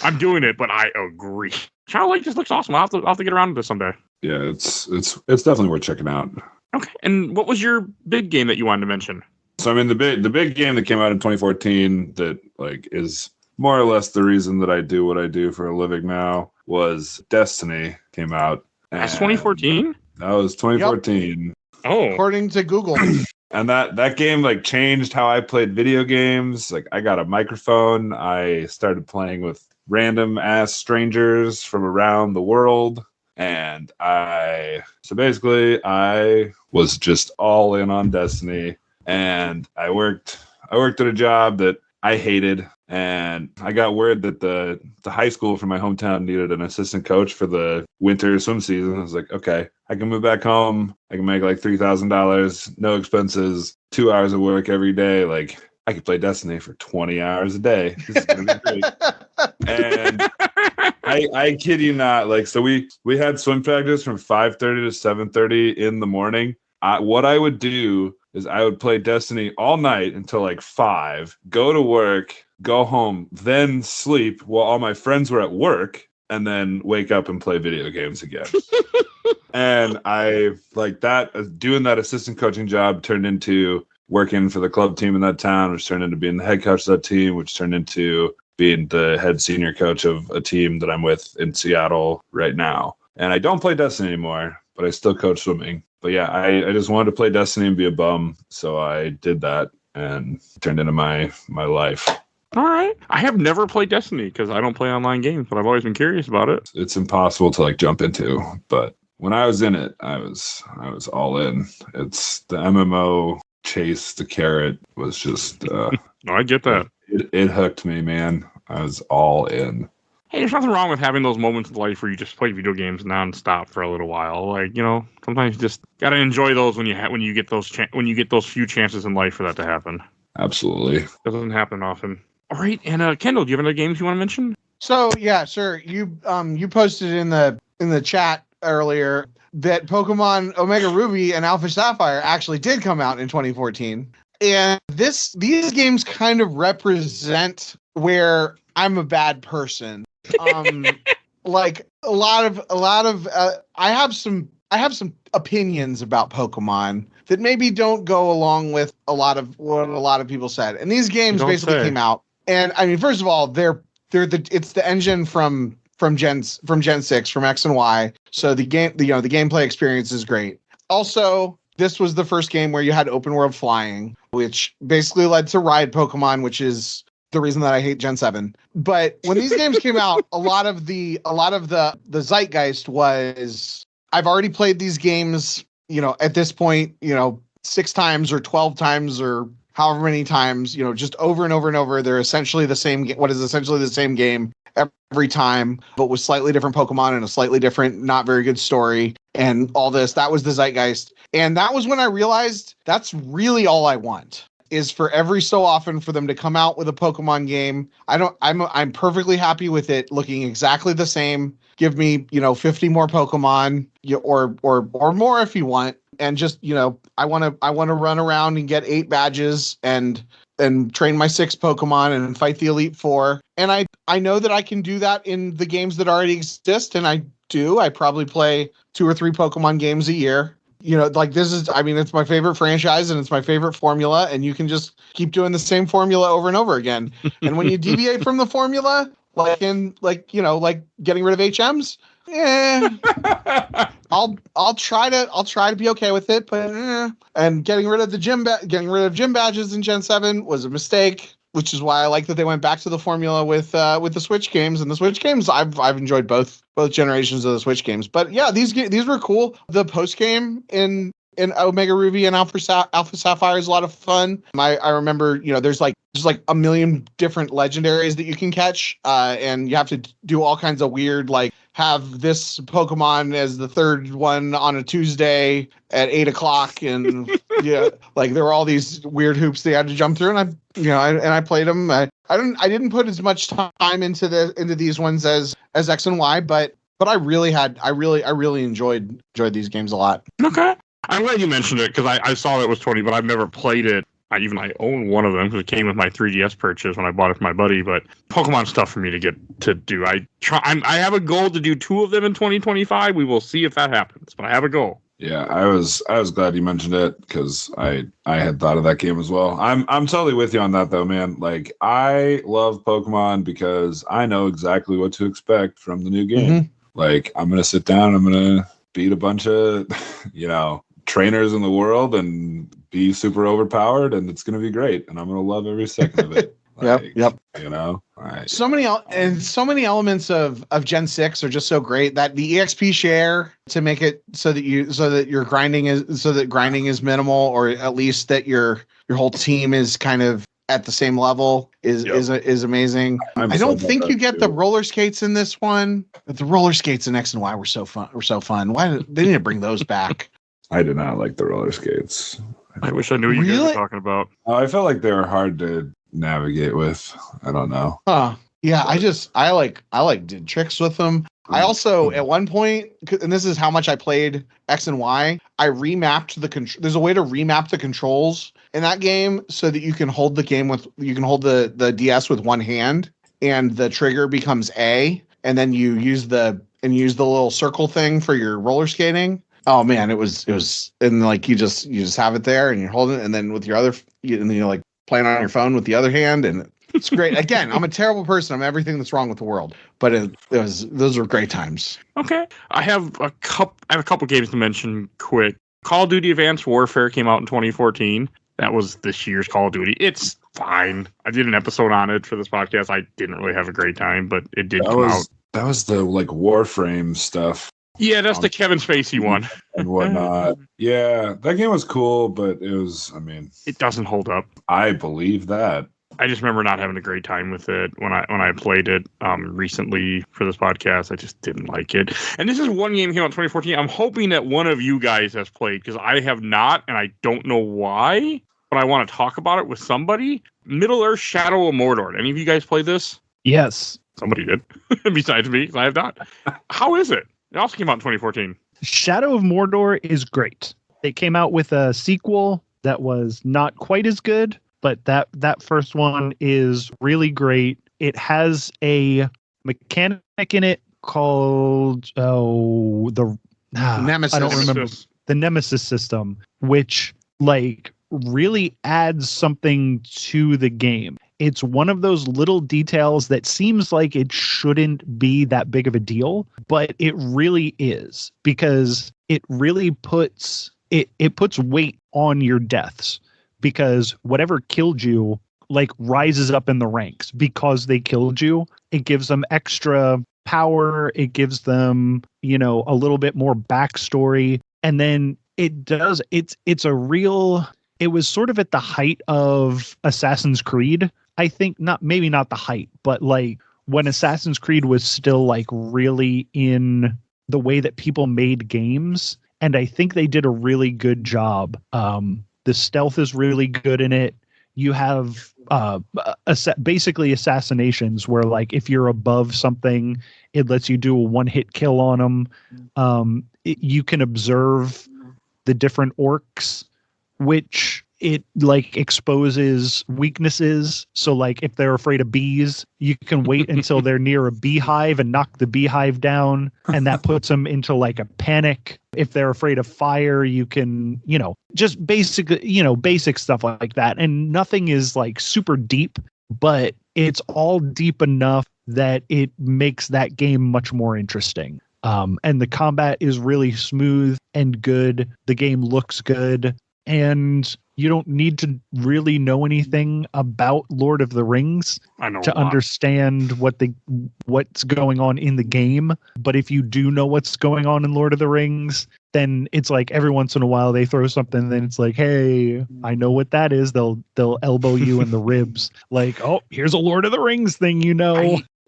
I'm doing it, but I agree. Child Lake just looks awesome. I'll have to get around to this someday. Yeah, it's definitely worth checking out. Okay. And what was your big game that you wanted to mention? So I mean, the big game that came out in 2014 that like is more or less the reason that I do what I do for a living now was Destiny came out. That's 2014? That was 2014. Yep. Oh. According to Google. And that game like changed how I played video games. Like I got a microphone. I started playing with random ass strangers from around the world. And I was just all in on Destiny. And I worked at a job that I hated. And I got word that the high school from my hometown needed an assistant coach for the winter swim season. I was like, okay, I can move back home. I can make like $3,000, no expenses, 2 hours of work every day. Like I could play Destiny for 20 hours a day. This is gonna be great. And I kid you not. Like, so we had swim practice from 5:30 to 7:30 in the morning. What I would do is I would play Destiny all night until like 5, go to work, go home, then sleep while all my friends were at work, and then wake up and play video games again. And I like that, doing that assistant coaching job turned into working for the club team in that town, which turned into being the head coach of that team, which turned into being the head senior coach of a team that I'm with in Seattle right now. And I don't play Destiny anymore, but I still coach swimming. But yeah, I just wanted to play Destiny and be a bum. So I did that and it turned into my life. All right. I have never played Destiny because I don't play online games, but I've always been curious about it. It's impossible to like jump into, but when I was in it, I was all in. It's the MMO chase, the carrot was just no, I get that. It hooked me, man. I was all in. Hey, there's nothing wrong with having those moments in life where you just play video games nonstop for a little while. Like, you know, sometimes you just gotta enjoy those when you get those few chances in life for that to happen. Absolutely, doesn't happen often. All right, and Kendall, do you have any games you want to mention? So yeah, sure. You posted in the chat earlier that Pokemon Omega Ruby and Alpha Sapphire actually did come out in 2014, and these games kind of represent where I'm a bad person. Like a lot of I have some opinions about Pokemon that maybe don't go along with a lot of what a lot of people said. And these games basically came out, and I mean, first of all, it's the engine from Gen 6 from X and Y. So the gameplay experience is great. Also, this was the first game where you had open world flying, which basically led to Ride Pokemon, which is the reason that I hate Gen 7. But when these games came out, a lot of the zeitgeist was, I've already played these games, at this point, 6 times or 12 times or however many times, just over and over and over. They're essentially the same what is essentially the same game every time, but with slightly different Pokemon and a slightly different, not very good story and all this. That was the zeitgeist. And that was when I realized that's really all I want, is for every so often for them to come out with a Pokemon game. I'm perfectly happy with it looking exactly the same. Give me, 50 more Pokemon or more if you want. And just, I want to run around and get 8 badges and train my 6 Pokemon and fight the Elite Four. And I know that I can do that in the games that already exist. And I do. I probably play 2 or 3 Pokemon games a year. It's my favorite franchise and it's my favorite formula, and you can just keep doing the same formula over and over again. And when you deviate from the formula, like getting rid of HMs, I'll try to be okay with it, but and getting rid of gym badges in Gen 7 was a mistake, which is why I like that they went back to the formula with the Switch games. And the Switch games, I've enjoyed both generations of the Switch games. But yeah, these were cool. The post game in Omega Ruby and Alpha Sapphire is a lot of fun. I remember, there's like a million different legendaries that you can catch, and you have to do all kinds of weird, like have this Pokemon as the third one on a Tuesday at 8:00, and like there were all these weird hoops they had to jump through, and I played them. I didn't put as much time into these ones as X and Y, but I really enjoyed these games a lot. Okay. I'm glad you mentioned it because I saw that it was 20, but I've never played it. I own one of them because it came with my 3DS purchase when I bought it for my buddy. But Pokemon stuff for me to get to do. I have a goal to do 2 of them in 2025. We will see if that happens, but I have a goal. Yeah, I was glad you mentioned it because I had thought of that game as well. I'm totally with you on that though, man. Like I love Pokemon because I know exactly what to expect from the new game. Mm-hmm. Like I'm gonna sit down, I'm gonna beat a bunch of trainers in the world and be super overpowered, and it's gonna be great, and I'm gonna love every second of it. Yep. So many elements of Gen 6 are just so great that the EXP share to make it so that grinding is minimal, or at least that your whole team is kind of at the same level is amazing. I don't think you get the roller skates in this one, but the roller skates in X and Y were so fun. Why they need to bring those back? I did not like the roller skates. I wish I knew what you guys were talking about. I felt like they were hard to navigate with. I don't know. Yeah, I did tricks with them. I also at one point, and this is how much I played X and Y, I remapped there's a way to remap the controls in that game so that you can hold the DS with one hand and the trigger becomes A, and then you use the little circle thing for your roller skating. Oh man, it was and like you just have it there and you're holding it, and then with your other like playing on your phone with the other hand, and it's great. Again, I'm a terrible person. I'm everything that's wrong with the world, but those were great times. Okay, I have a couple games to mention quick. Call of Duty Advanced Warfare came out in 2014. That was this year's Call of Duty. It's fine. I did an episode on it for this podcast. I didn't really have a great time, but it did come out. That was the like Warframe stuff. Yeah, that's the Kevin Spacey one. And whatnot. Yeah, that game was cool, but it doesn't hold up. I believe that. I just remember not having a great time with it when I played it recently for this podcast. I just didn't like it. And this is one game that came out in 2014. I'm hoping that one of you guys has played, because I have not, and I don't know why, but I want to talk about it with somebody. Middle-earth Shadow of Mordor. Any of you guys played this? Yes. Somebody did, besides me, because I have not. How is it? It also came out in 2014. Shadow of Mordor is great. They came out with a sequel that was not quite as good, but that first one is really great. It has a mechanic in it called the Nemesis. I don't remember the Nemesis system, which like really adds something to the game. It's one of those little details that seems like it shouldn't be that big of a deal, but it really is, because it really puts weight on your deaths, because whatever killed you like rises up in the ranks because they killed you. It gives them extra power. It gives them, a little bit more backstory. And then it was sort of at the height of Assassin's Creed. I think maybe not the height, but like when Assassin's Creed was still like really in the way that people made games. And I think they did a really good job. The stealth is really good in it. You have basically assassinations where like if you're above something, it lets you do a one-hit kill on them. You can observe the different orcs, which it like exposes weaknesses. So like if they're afraid of bees, you can wait until they're near a beehive and knock the beehive down, and that puts them into like a panic. If they're afraid of fire, you can, just basic stuff like that. And nothing is like super deep, but it's all deep enough that it makes that game much more interesting. And the combat is really smooth and good. The game looks good. And you don't need to really know anything about Lord of the Rings to understand what's going on in the game. But if you do know what's going on in Lord of the Rings, then it's like every once in a while they throw something, then it's like, hey, I know what that is. They'll elbow you in the ribs. Like, oh, here's a Lord of the Rings thing,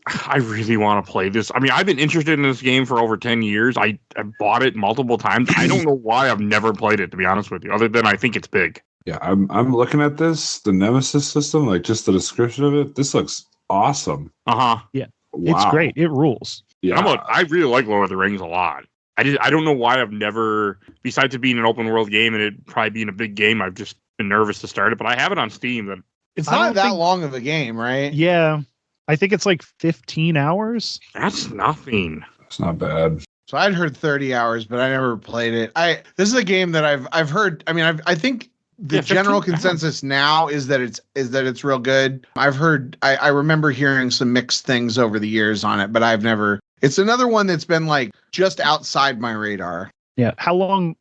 I really want to play this. I mean, I've been interested in this game for over 10 years. I bought it multiple times. I don't know why I've never played it, to be honest with you, other than I think it's big. Yeah, I'm looking at the Nemesis system, like just the description of it. This looks awesome. Uh-huh. Yeah. Wow. It's great. It rules. Yeah. I really like Lord of the Rings a lot. I don't know why I've never, besides it being an open world game and it probably being a big game, I've just been nervous to start it, but I have it on Steam. That It's not that long of a game, right? Yeah. I think it's like 15 hours. That's nothing. It's not bad. So I'd heard 30 hours, but I never played it. This is a game that I've heard. I mean, I think the general consensus now is that it's real good. I've heard. I remember hearing some mixed things over the years on it, but I've never. It's another one that's been like just outside my radar. Yeah. How long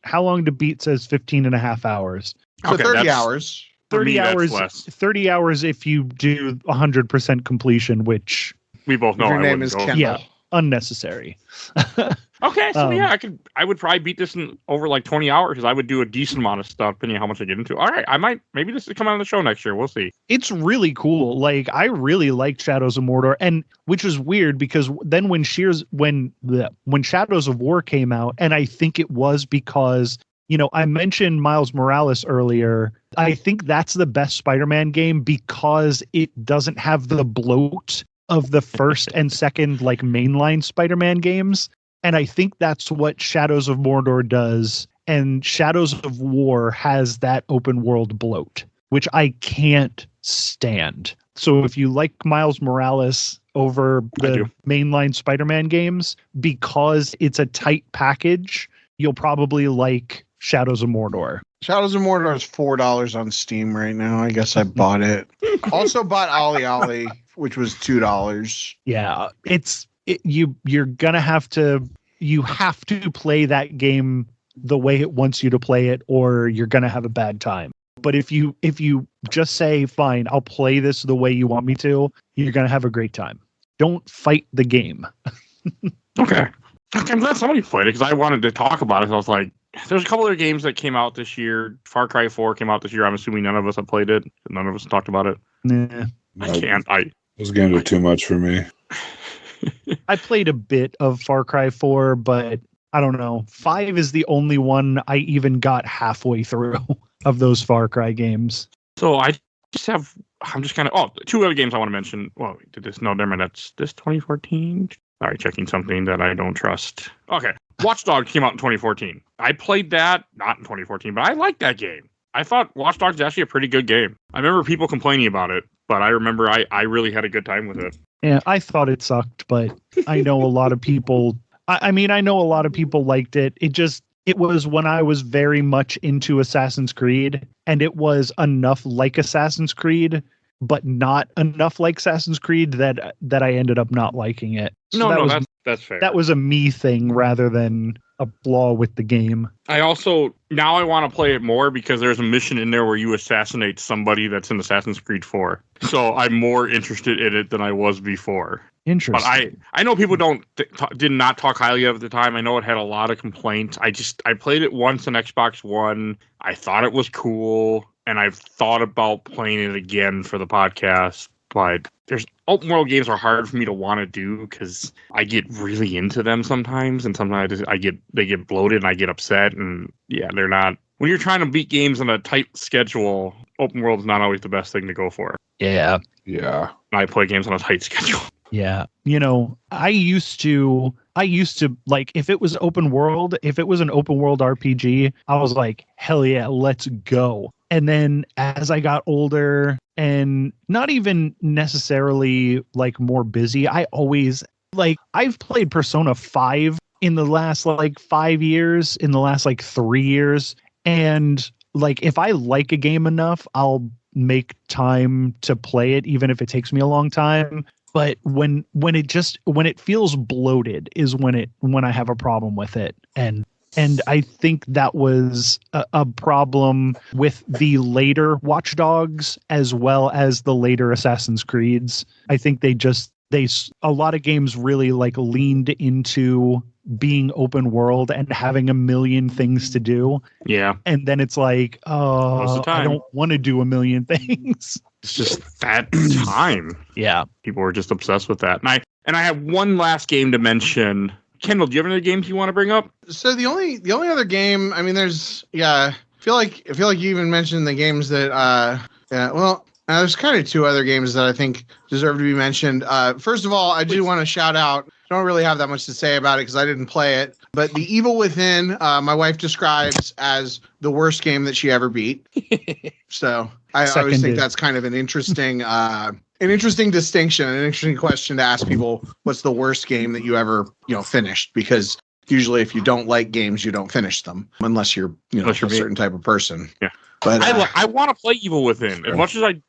to beat says 15 and a half hours. So 30 hours. 30 me, hours. less. 30 hours if you do 100% completion, which We both know. Your I name wouldn't is go. Kendall. Yeah. unnecessary. Okay, so yeah, I would probably beat this in over like 20 hours because I would do a decent amount of stuff depending on how much I get into. All right, maybe this will come out on the show next year. We'll see. It's really cool. Like I really liked Shadows of Mordor, and which was weird because then when Shadows of War came out, and I think it was because, you know, I mentioned Miles Morales earlier. I think that's the best Spider-Man game because it doesn't have the bloat of the first and second like mainline Spider-Man games. And I think that's what Shadows of Mordor does. And Shadows of War has that open world bloat, which I can't stand. So if you like Miles Morales over the mainline Spider-Man games, because it's a tight package, you'll probably like Shadows of Mordor. Shadows of Mordor is $4 on Steam right now. I guess I bought it. Also bought Ollie Ollie, which was $2. Yeah, you're gonna have to play that game the way it wants you to play it, or you're gonna have a bad time. But if you just say, fine, I'll play this the way you want me to, you're gonna have a great time. Don't fight the game. Okay. I'm glad somebody played it because I wanted to talk about it. So I was like, there's a couple other games that came out this year. Far Cry 4 came out this year. I'm assuming none of us have played it. None of us talked about it. Nah. I can't. Those games are too much for me. I played a bit of Far Cry 4, but I don't know. 5 is the only one I even got halfway through of those Far Cry games. So I'm just kind of, two other games I want to mention. Well, did this? No, never mind. That's this 2014. Sorry, checking something that I don't trust. Okay. Watch Dogs came out in 2014. I played that, not in 2014, but I liked that game. I thought Watch Dogs is actually a pretty good game. I remember people complaining about it, but I remember I really had a good time with it. Yeah, I thought it sucked, but I know a lot of people. I know a lot of people liked it. It was when I was very much into Assassin's Creed, and it was enough like Assassin's Creed, but not enough like Assassin's Creed that I ended up not liking it. So that's fair. That was a me thing rather than a flaw with the game. I want to play it more because there's a mission in there where you assassinate somebody that's in Assassin's Creed 4. So I'm more interested in it than I was before. Interesting. But I know people did not talk highly of it at the time. I know it had a lot of complaints. I played it once on Xbox One. I thought it was cool, and I've thought about playing it again for the podcast. But there's open world games are hard for me to want to do because I get really into them sometimes, and sometimes they get bloated and I get upset. And yeah, they're not. When you're trying to beat games on a tight schedule, open world is not always the best thing to go for. Yeah. I play games on a tight schedule. Yeah. You know, I used to like, if it was an open world RPG, I was like, hell yeah, let's go. And then as I got older and not even necessarily like more busy, I've played Persona 5 in the last like 5 years, in the last like 3 years. And like, if I like a game enough, I'll make time to play it, even if it takes me a long time. But when it feels bloated is when I have a problem with it. And I think that was a problem with the later Watch Dogs as well as the later Assassin's Creeds. I think a lot of games really like leaned into being open world and having a million things to do. Yeah. And then it's like, I don't want to do a million things. It's just that time. Yeah. People were just obsessed with that. And I have one last game to mention. Kendall, do you have any other games you want to bring up? So the only other game, I mean, I feel like you even mentioned the games that there's kind of two other games that I think deserve to be mentioned. First of all, I do want to shout out don't really have that much to say about it because I didn't play it. But The Evil Within, my wife describes as the worst game that she ever beat. So I always think that's kind of an interesting distinction, an interesting question to ask people. What's the worst game that you ever finished? Because usually, if you don't like games, you don't finish them unless you're a certain type of person. Yeah, but I want to play Evil Within as much as I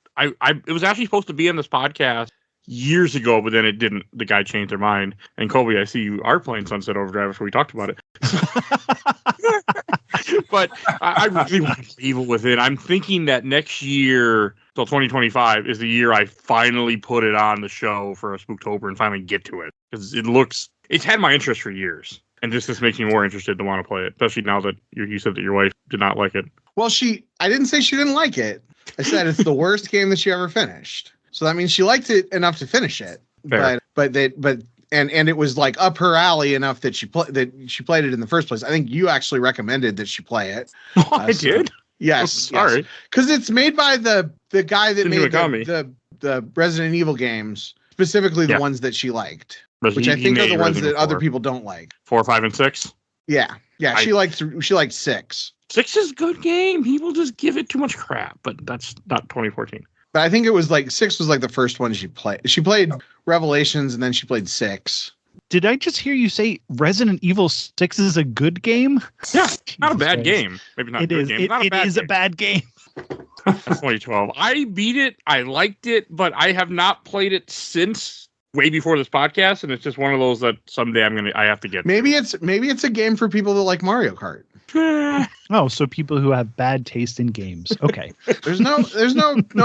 it was actually supposed to be in this podcast years ago, but then it didn't. The guy changed their mind. And Colby, I see you are playing Sunset Overdrive after we talked about it. But I really want to play Evil Within. I'm thinking that next year, till 2025, is the year I finally put it on the show for a Spooktober and finally get to it. Because it's had my interest for years. And this makes me more interested to want to play it, especially now that you said that your wife did not like it. Well, I didn't say she didn't like it. I said it's the worst game that she ever finished. So that means she liked it enough to finish it. Fair. But it was like up her alley enough that she played it in the first place. I think you actually recommended that she play it. Oh, I did? Yes. Sorry. Because it's made by the guy that made the Resident Evil games, specifically the ones that she liked. Which I think are the ones that other people don't like. 4, 5, and 6? Yeah. She liked 6. 6 is a good game. People just give it too much crap, but that's not 2014. But I think it was 6 was the first one she played. She played Revelations and then she played 6. Did I just hear you say Resident Evil 6 is a good game? Yeah, not a bad game. Maybe not a good game. It is a bad game. 2012. I beat it. I liked it, but I have not played it since way before this podcast, and it's just one of those that someday I have to get. Maybe it's a game for people that like Mario Kart. Oh, so people who have bad taste in games. Okay. There's no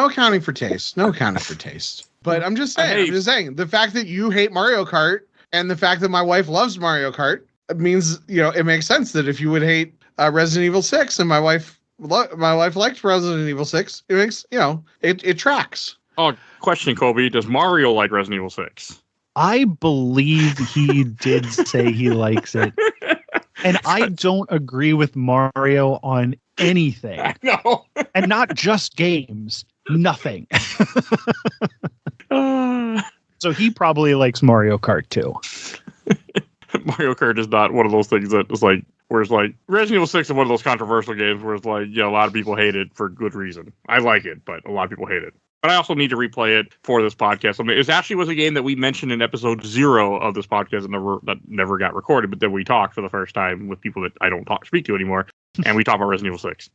accounting for taste. No accounting for taste. But I'm just saying the fact that you hate Mario Kart and the fact that my wife loves Mario Kart means, it makes sense that if you would hate Resident Evil 6 and my wife liked Resident Evil 6, it makes, it tracks. Oh, question, Colby. Does Mario like Resident Evil 6? I believe he did say he likes it. And I don't agree with Mario on anything. No. And not just games. Nothing. So he probably likes Mario Kart too. Mario Kart is not one of those things that is where it's Resident Evil 6 is one of those controversial games where it's a lot of people hate it for good reason. I like it, but a lot of people hate it. But I also need to replay it for this podcast. I mean, it actually was a game that we mentioned in episode 0 of this podcast that never got recorded, but then we talked for the first time with people that I don't speak to anymore. And we talked about Resident Evil 6,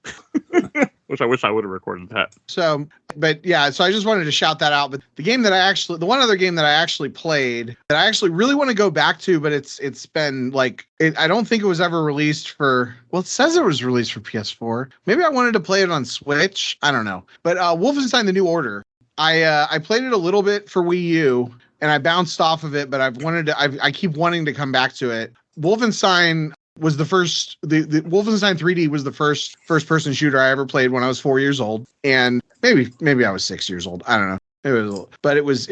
which I wish I would have recorded that. So I just wanted to shout that out. But the one other game that I actually played that I actually really want to go back to, but it's been I don't think it was ever released for, it says it was released for PS4. Maybe I wanted to play it on Switch. I don't know. But Wolfenstein: The New Order. I played it a little bit for Wii U and I bounced off of it, but I keep wanting to come back to it. Wolfenstein was the first, the Wolfenstein 3D was the first person shooter I ever played when I was 4 years old. And maybe I was 6 years old. I don't know. It was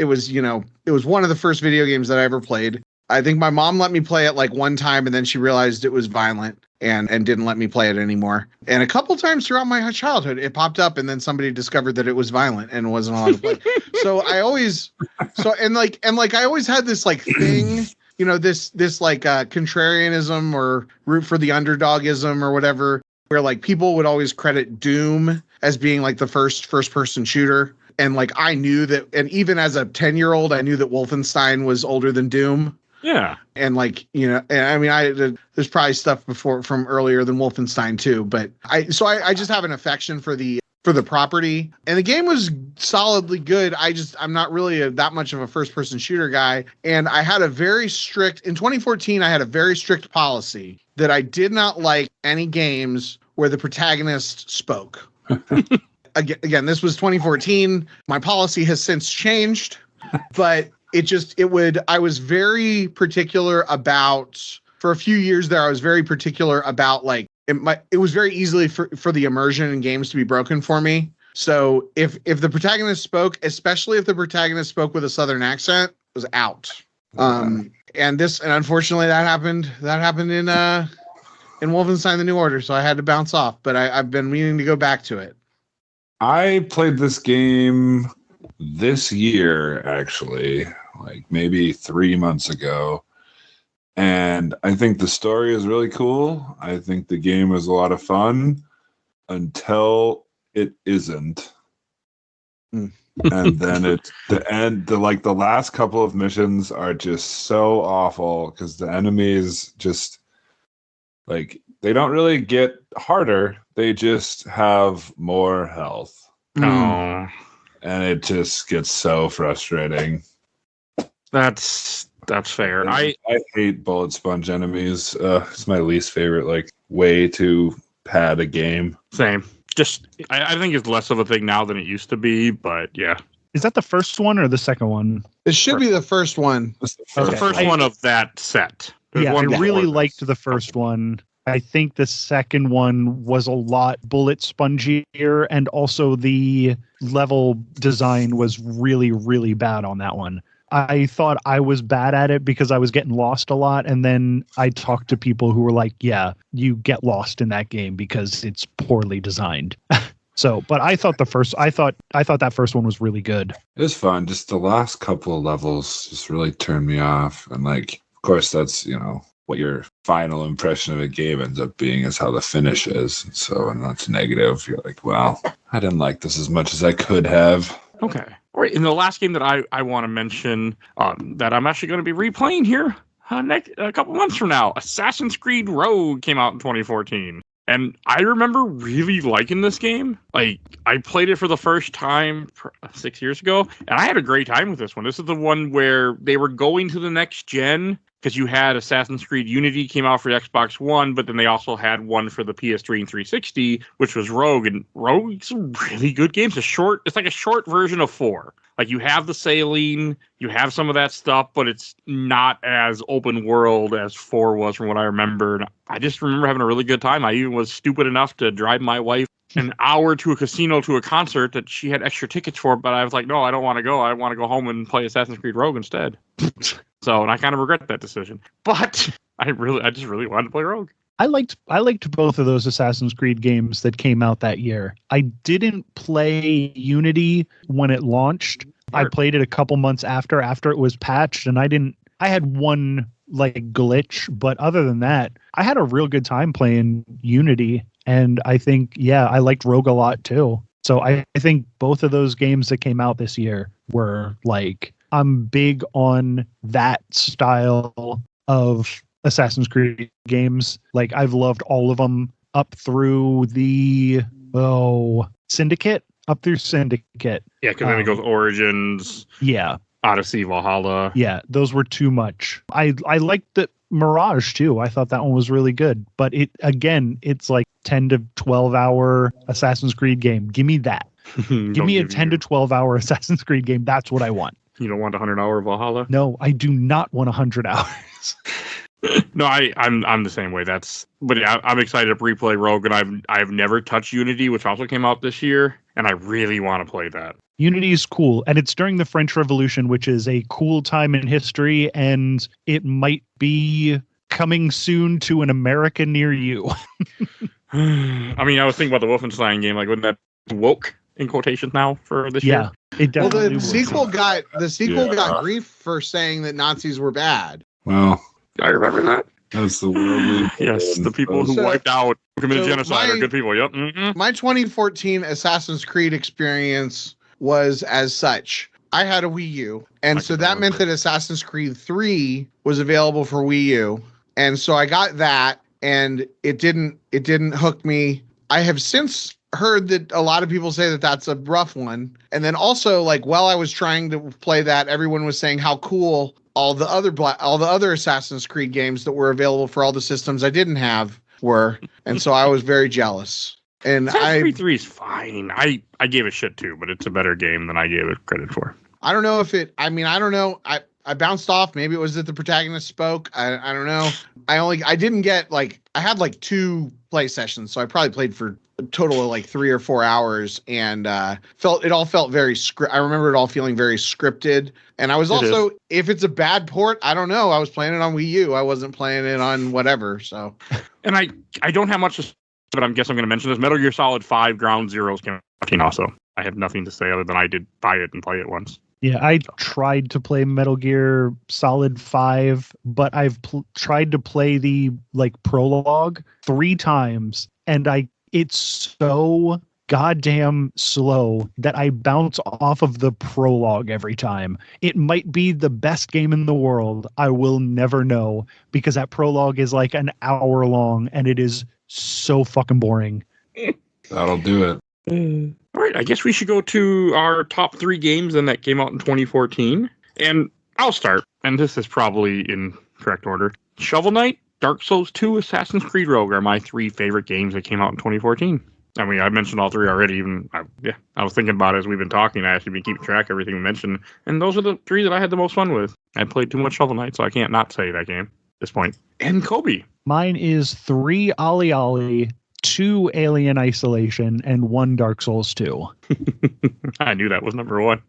one of the first video games that I ever played. I think my mom let me play it one time and then she realized it was violent and didn't let me play it anymore. And a couple times throughout my childhood, it popped up and then somebody discovered that it was violent and wasn't allowed to play. So I always had this thing, this contrarianism or root for the underdogism or whatever, where people would always credit Doom as being the first person shooter. And I knew that, and even as a 10-year-old, I knew that Wolfenstein was older than Doom. Yeah. And there's probably stuff from earlier than Wolfenstein too, but I just have an affection for the property, and the game was solidly good. I'm not really that much of a first person shooter guy. And I had in 2014, I had a very strict policy that I did not like any games where the protagonist spoke. Again, this was 2014. My policy has since changed, but I was very particular about, for a few years there, I was very particular about it was very easily for the immersion in games to be broken for me. So if the protagonist spoke, especially if the protagonist spoke with a Southern accent, it was out. And unfortunately that happened in Wolfenstein: The New Order. So I had to bounce off, but I've been meaning to go back to it. I played this game this year, actually, maybe 3 months ago. And I think the story is really cool. I think the game is a lot of fun until it isn't. And then the last couple of missions are just so awful because the enemies just like they don't really get harder. They just have more health. Oh, And it just gets so frustrating. that's fair. I hate bullet sponge enemies. It's my least favorite like way to pad a game. Same. Just I think it's less of a thing now than it used to be, but yeah. Is that the first one or the second one? It should be the first one. The first one of that set. There's I one really before liked this. the first one. I think the second one was a lot bullet spongier, and also the level design was really, really bad on that one. I thought I was bad at it because I was getting lost a lot, and then I talked to people who were like, yeah, you get lost in that game because it's poorly designed. So, but I thought that first one was really good. It was fun. Just the last couple of levels just really turned me off. And like, of course, that's, what your final impression of a game ends up being is how the finish is. So, and that's negative. You're like, well, I didn't like this as much as I could have. Okay. All right. In the last game that I want to mention that I'm actually going to be replaying here a couple months from now, Assassin's Creed Rogue came out in 2014. And I remember really liking this game. Like, I played it for the first time 6 years ago, and I had a great time with this one. This is the one where they were going to the next gen, because you had Assassin's Creed Unity came out for the Xbox One, but then they also had one for the PS3 and 360, which was Rogue. And Rogue's a really good game. It's like a short version of 4. Like, you have the sailing, you have some of that stuff, but it's not as open world as 4 was from what I remember. And I just remember having a really good time. I even was stupid enough to drive my wife an hour to a casino to a concert that she had extra tickets for, but I was like, no, I don't want to go. I want to go home and play Assassin's Creed Rogue instead. So, and I kind of regret that decision. But I just really wanted to play Rogue. I liked both of those Assassin's Creed games that came out that year. I didn't play Unity when it launched. I played it a couple months after it was patched, and I had one like glitch, but other than that, I had a real good time playing Unity, and I think I liked Rogue a lot too. So I think both of those games that came out this year were like, I'm big on that style of Assassin's Creed games. Like, I've loved all of them up through the Syndicate. Up through Syndicate. Yeah, because then it goes Origins. Yeah. Odyssey, Valhalla. Yeah, those were too much. I liked the Mirage too. I thought that one was really good. But it's like 10 to 12 hour Assassin's Creed game. Give me that. Give me a 10 to 12 hour Assassin's Creed game. That's what I want. You don't want 100-hour Valhalla? No, I do not want 100 hours. No, I'm the same way. I'm excited to replay Rogue, and I've never touched Unity, which also came out this year, and I really want to play that. Unity is cool, and it's during the French Revolution, which is a cool time in history, and it might be coming soon to an America near you. I mean, I was thinking about the Wolfenstein game, like, wouldn't that woke in quotations now for this year? It definitely the sequel got grief for saying that Nazis were bad. Well, I remember that. That's the world. Yes, the people who wiped out, committed genocide are good people. Yep. Mm-hmm. My 2014 Assassin's Creed experience was as such. I had a Wii U, and so that meant that Assassin's Creed 3 was available for Wii U, and so I got that, and it didn't hook me. I have since heard that a lot of people say that that's a rough one, and then also, like, while I was trying to play that, everyone was saying how cool all the other Assassin's Creed games that were available for all the systems I didn't have were, and so I was very jealous. And Assassin's Creed 3 is fine. I gave it shit too, but it's a better game than I gave it credit for. I don't know if it. I mean, I don't know. I bounced off. Maybe it was that the protagonist spoke. I don't know. I didn't get like I had like 2 play sessions, so I probably played for a total of like 3 or 4 hours, and it all felt very I remember it all feeling very scripted. And I was also, if it's a bad port, I don't know. I was playing it on Wii U. I wasn't playing it on whatever. So, and I don't have much to say, but I guess I'm going to mention this. Metal Gear Solid 5 Ground Zeroes came out also. I have nothing to say other than I did buy it and play it once. Yeah, I tried to play Metal Gear Solid 5, but I've tried to play the prologue 3 times, and it's so goddamn slow that I bounce off of the prologue every time. It might be the best game in the world. I will never know, because that prologue is like an hour long and it is so fucking boring. That'll do it. All right, I guess we should go to our top 3 games then that came out in 2014. And I'll start, and this is probably in correct order. Shovel Knight, Dark Souls 2, Assassin's Creed Rogue are my 3 favorite games that came out in 2014. I mean, I mentioned all 3 already. I was thinking about it as we've been talking. I actually been keeping track of everything we mentioned. And those are the 3 that I had the most fun with. I played too much Shovel Knight, so I can't not say that game at this point. And Colby. Mine is 3 Ollie Ollie, 2 Alien Isolation, and 1 Dark Souls 2. I knew that was number 1.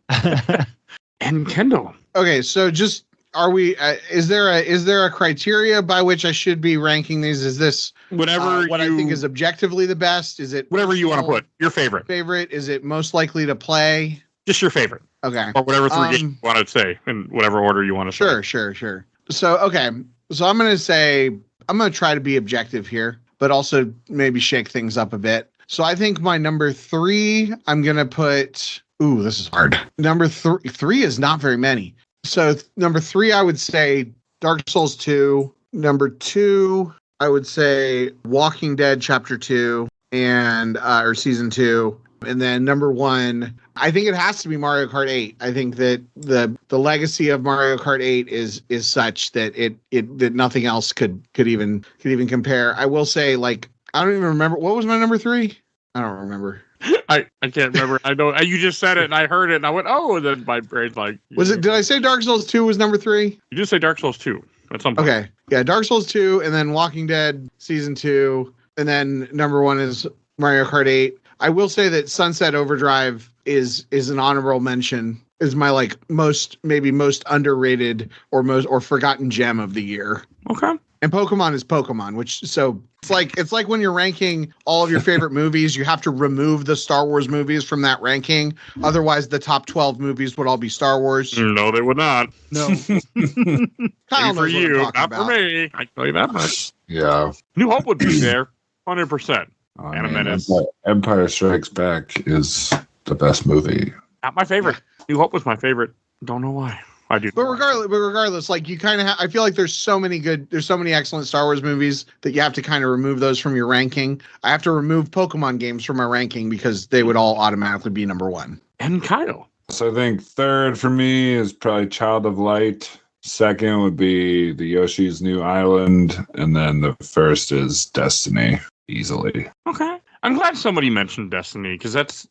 And Kendall. Okay, so just is there a criteria by which I should be ranking these? Is this whatever what I think is objectively the best? Is it whatever you want to put? Your favorite. Is it most likely to play? Just your favorite. Okay. Or whatever 3 games you want to say in whatever order you want to say. Sure. So I'm going to try to be objective here, but also maybe shake things up a bit. So I think my number 3, I'm going to put. Ooh, this is hard. Number 3 is not very many. So number 3, I would say Dark Souls 2. Number 2, I would say Walking Dead Chapter 2 and or Season 2. And then number 1, I think it has to be Mario Kart 8. I think that the legacy of Mario Kart 8 is such that that nothing else could even compare. I will say, I don't even remember what was my number 3. I don't remember. I can't remember. I know you just said it and I heard it and I went, oh, and then my brain's like. Did I say Dark Souls 2 was number 3? You did say Dark Souls 2 at some point. Okay. Yeah, Dark Souls 2 and then Walking Dead Season 2. And then number 1 is Mario Kart 8. I will say that Sunset Overdrive is an honorable mention. Is my most underrated or forgotten gem of the year. Okay. And Pokemon is Pokemon, which it's like when you're ranking all of your favorite movies, you have to remove the Star Wars movies from that ranking. Otherwise, the top 12 movies would all be Star Wars. No, they would not. No. Kyle for you, not for me. I can tell you that much. Yeah. New Hope would be there, 100%. Empire Strikes Back is the best movie. Not my favorite. New Hope was my favorite. Don't know why. I do. But regardless, you kind of I feel like there's so many excellent Star Wars movies that you have to kind of remove those from your ranking. I have to remove Pokemon games from my ranking because they would all automatically be number 1. And Kyle. So I think 3rd for me is probably Child of Light. 2nd would be the Yoshi's New Island. And then the 1st is Destiny, easily. Okay. I'm glad somebody mentioned Destiny because it's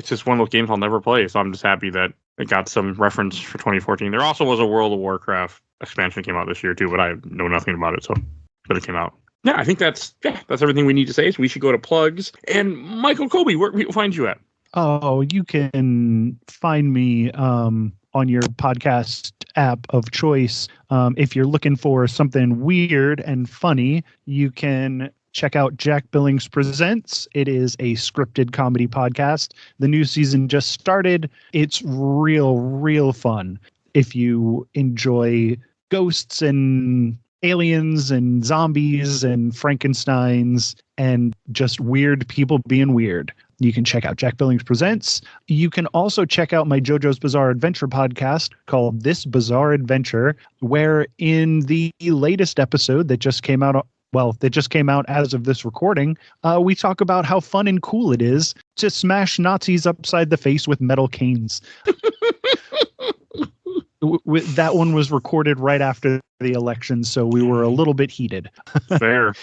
just one of those games I'll never play. So I'm just happy that it got some reference for 2014. There also was a World of Warcraft expansion came out this year too, but I know nothing about it. But it came out. Yeah, I think that's everything we need to say. So we should go to plugs. And Michael Colby, where can people find you at? Oh, you can find me on your podcast app of choice. If you're looking for something weird and funny, you can check out Jack Billings Presents. It is a scripted comedy podcast. The new season just started. It's real fun. If you enjoy ghosts and aliens and zombies and Frankensteins and just weird people being weird, you can check out Jack Billings Presents. You can also check out my JoJo's Bizarre Adventure podcast called This Bizarre Adventure, where in the latest episode that just came out as of this recording, we talk about how fun and cool it is to smash Nazis upside the face with metal canes. That one was recorded right after the election, so we were a little bit heated. Fair.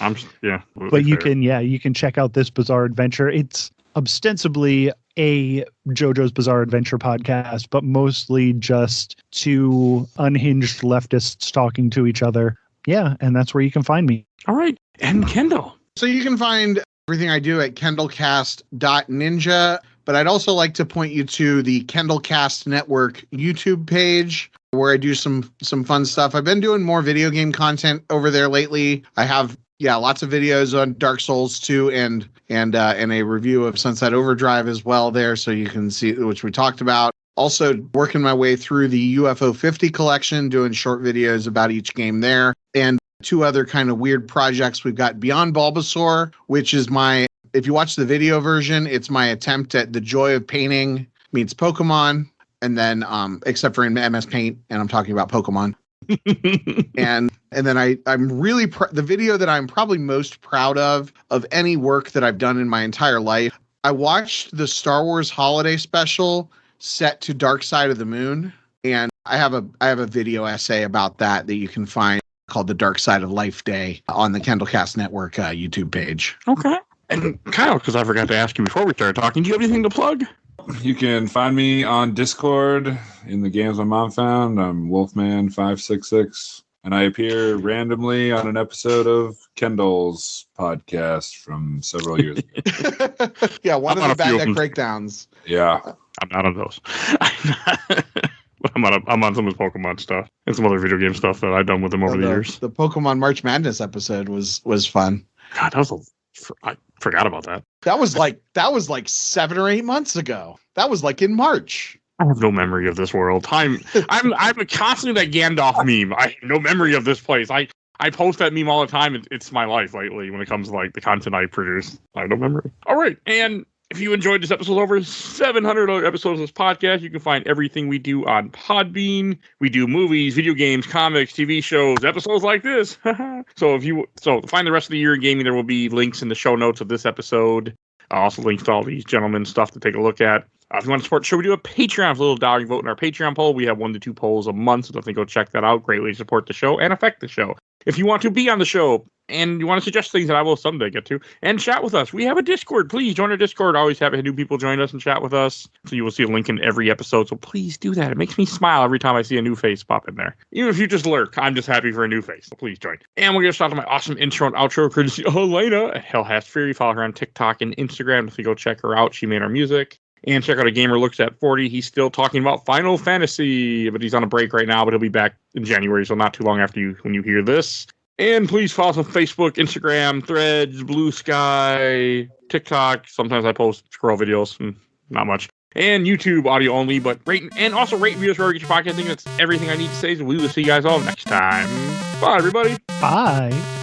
But you can check out This Bizarre Adventure. It's ostensibly a JoJo's Bizarre Adventure podcast, but mostly just 2 unhinged leftists talking to each other. Yeah, and that's where you can find me. All right. And Kendall. So you can find everything I do at kendallcast.ninja, but I'd also like to point you to the Kendallcast Network YouTube page where I do some fun stuff. I've been doing more video game content over there lately. I have lots of videos on Dark Souls 2 and a review of Sunset Overdrive as well there, so you can see, which we talked about. Also working my way through the UFO 50 collection, doing short videos about each game there. And 2 other kind of weird projects. We've got Beyond Bulbasaur, which is if you watch the video version, it's my attempt at the joy of painting meets Pokemon. And then, except for in MS Paint, and I'm talking about Pokemon. and then I'm really the video that I'm probably most proud of any work that I've done in my entire life. I watched the Star Wars Holiday Special set to Dark Side of the Moon, and I have a video essay about that you can find called The Dark Side of Life Day on the Kendall Cast Network YouTube page. Okay. And Kyle, because I forgot to ask you before we started talking, do you have anything to plug? You can find me on Discord in the games my mom found. I'm Wolfman566, and I appear randomly on an episode of Kendall's podcast from several years ago. Yeah, one of the Bad Deck Breakdowns. Yeah. I'm not on those. I'm on some of his Pokemon stuff and some other video game stuff that I've done with him over the years. The Pokemon March Madness episode was fun. God, I forgot about that. That was like 7 or 8 months ago. That was like in March. I have no memory of this world. I'm constantly that Gandalf meme. I have no memory of this place. I post that meme all the time. It's my life lately when it comes to like the content I produce. I have no memory. All right, and if you enjoyed this episode, over 700 other episodes of this podcast, you can find everything we do on Podbean. We do movies, video games, comics, TV shows, episodes like this. So to find the rest of the year in gaming, there will be links in the show notes of this episode. Also links to all these gentlemen's stuff to take a look at. If you want to support the show, we do a Patreon for a little dollar. You vote in our Patreon poll. We have 1 to 2 polls a month, so definitely go check that out. Great way to support the show and affect the show. If you want to be on the show and you want to suggest things that I will someday get to and chat with us, we have a Discord. Please join our Discord. Always have new people join us and chat with us. So you will see a link in every episode. So please do that. It makes me smile every time I see a new face pop in there. Even if you just lurk, I'm just happy for a new face. So please join. And we're going to start with my awesome intro and outro courtesy of Elena at Hell Has Fury. Follow her on TikTok and Instagram. So go check her out. She made our music. And check out A Gamer Looks at 40. He's still talking about Final Fantasy, but he's on a break right now, but he'll be back in January, so not too long after when you hear this. And please follow us on Facebook, Instagram, Threads, Blue Sky, TikTok. Sometimes I post squirrel videos, not much. And YouTube, audio only, but rate and also rate videos wherever you get your podcast. I think that's everything I need to say, so we will see you guys all next time. Bye, everybody. Bye.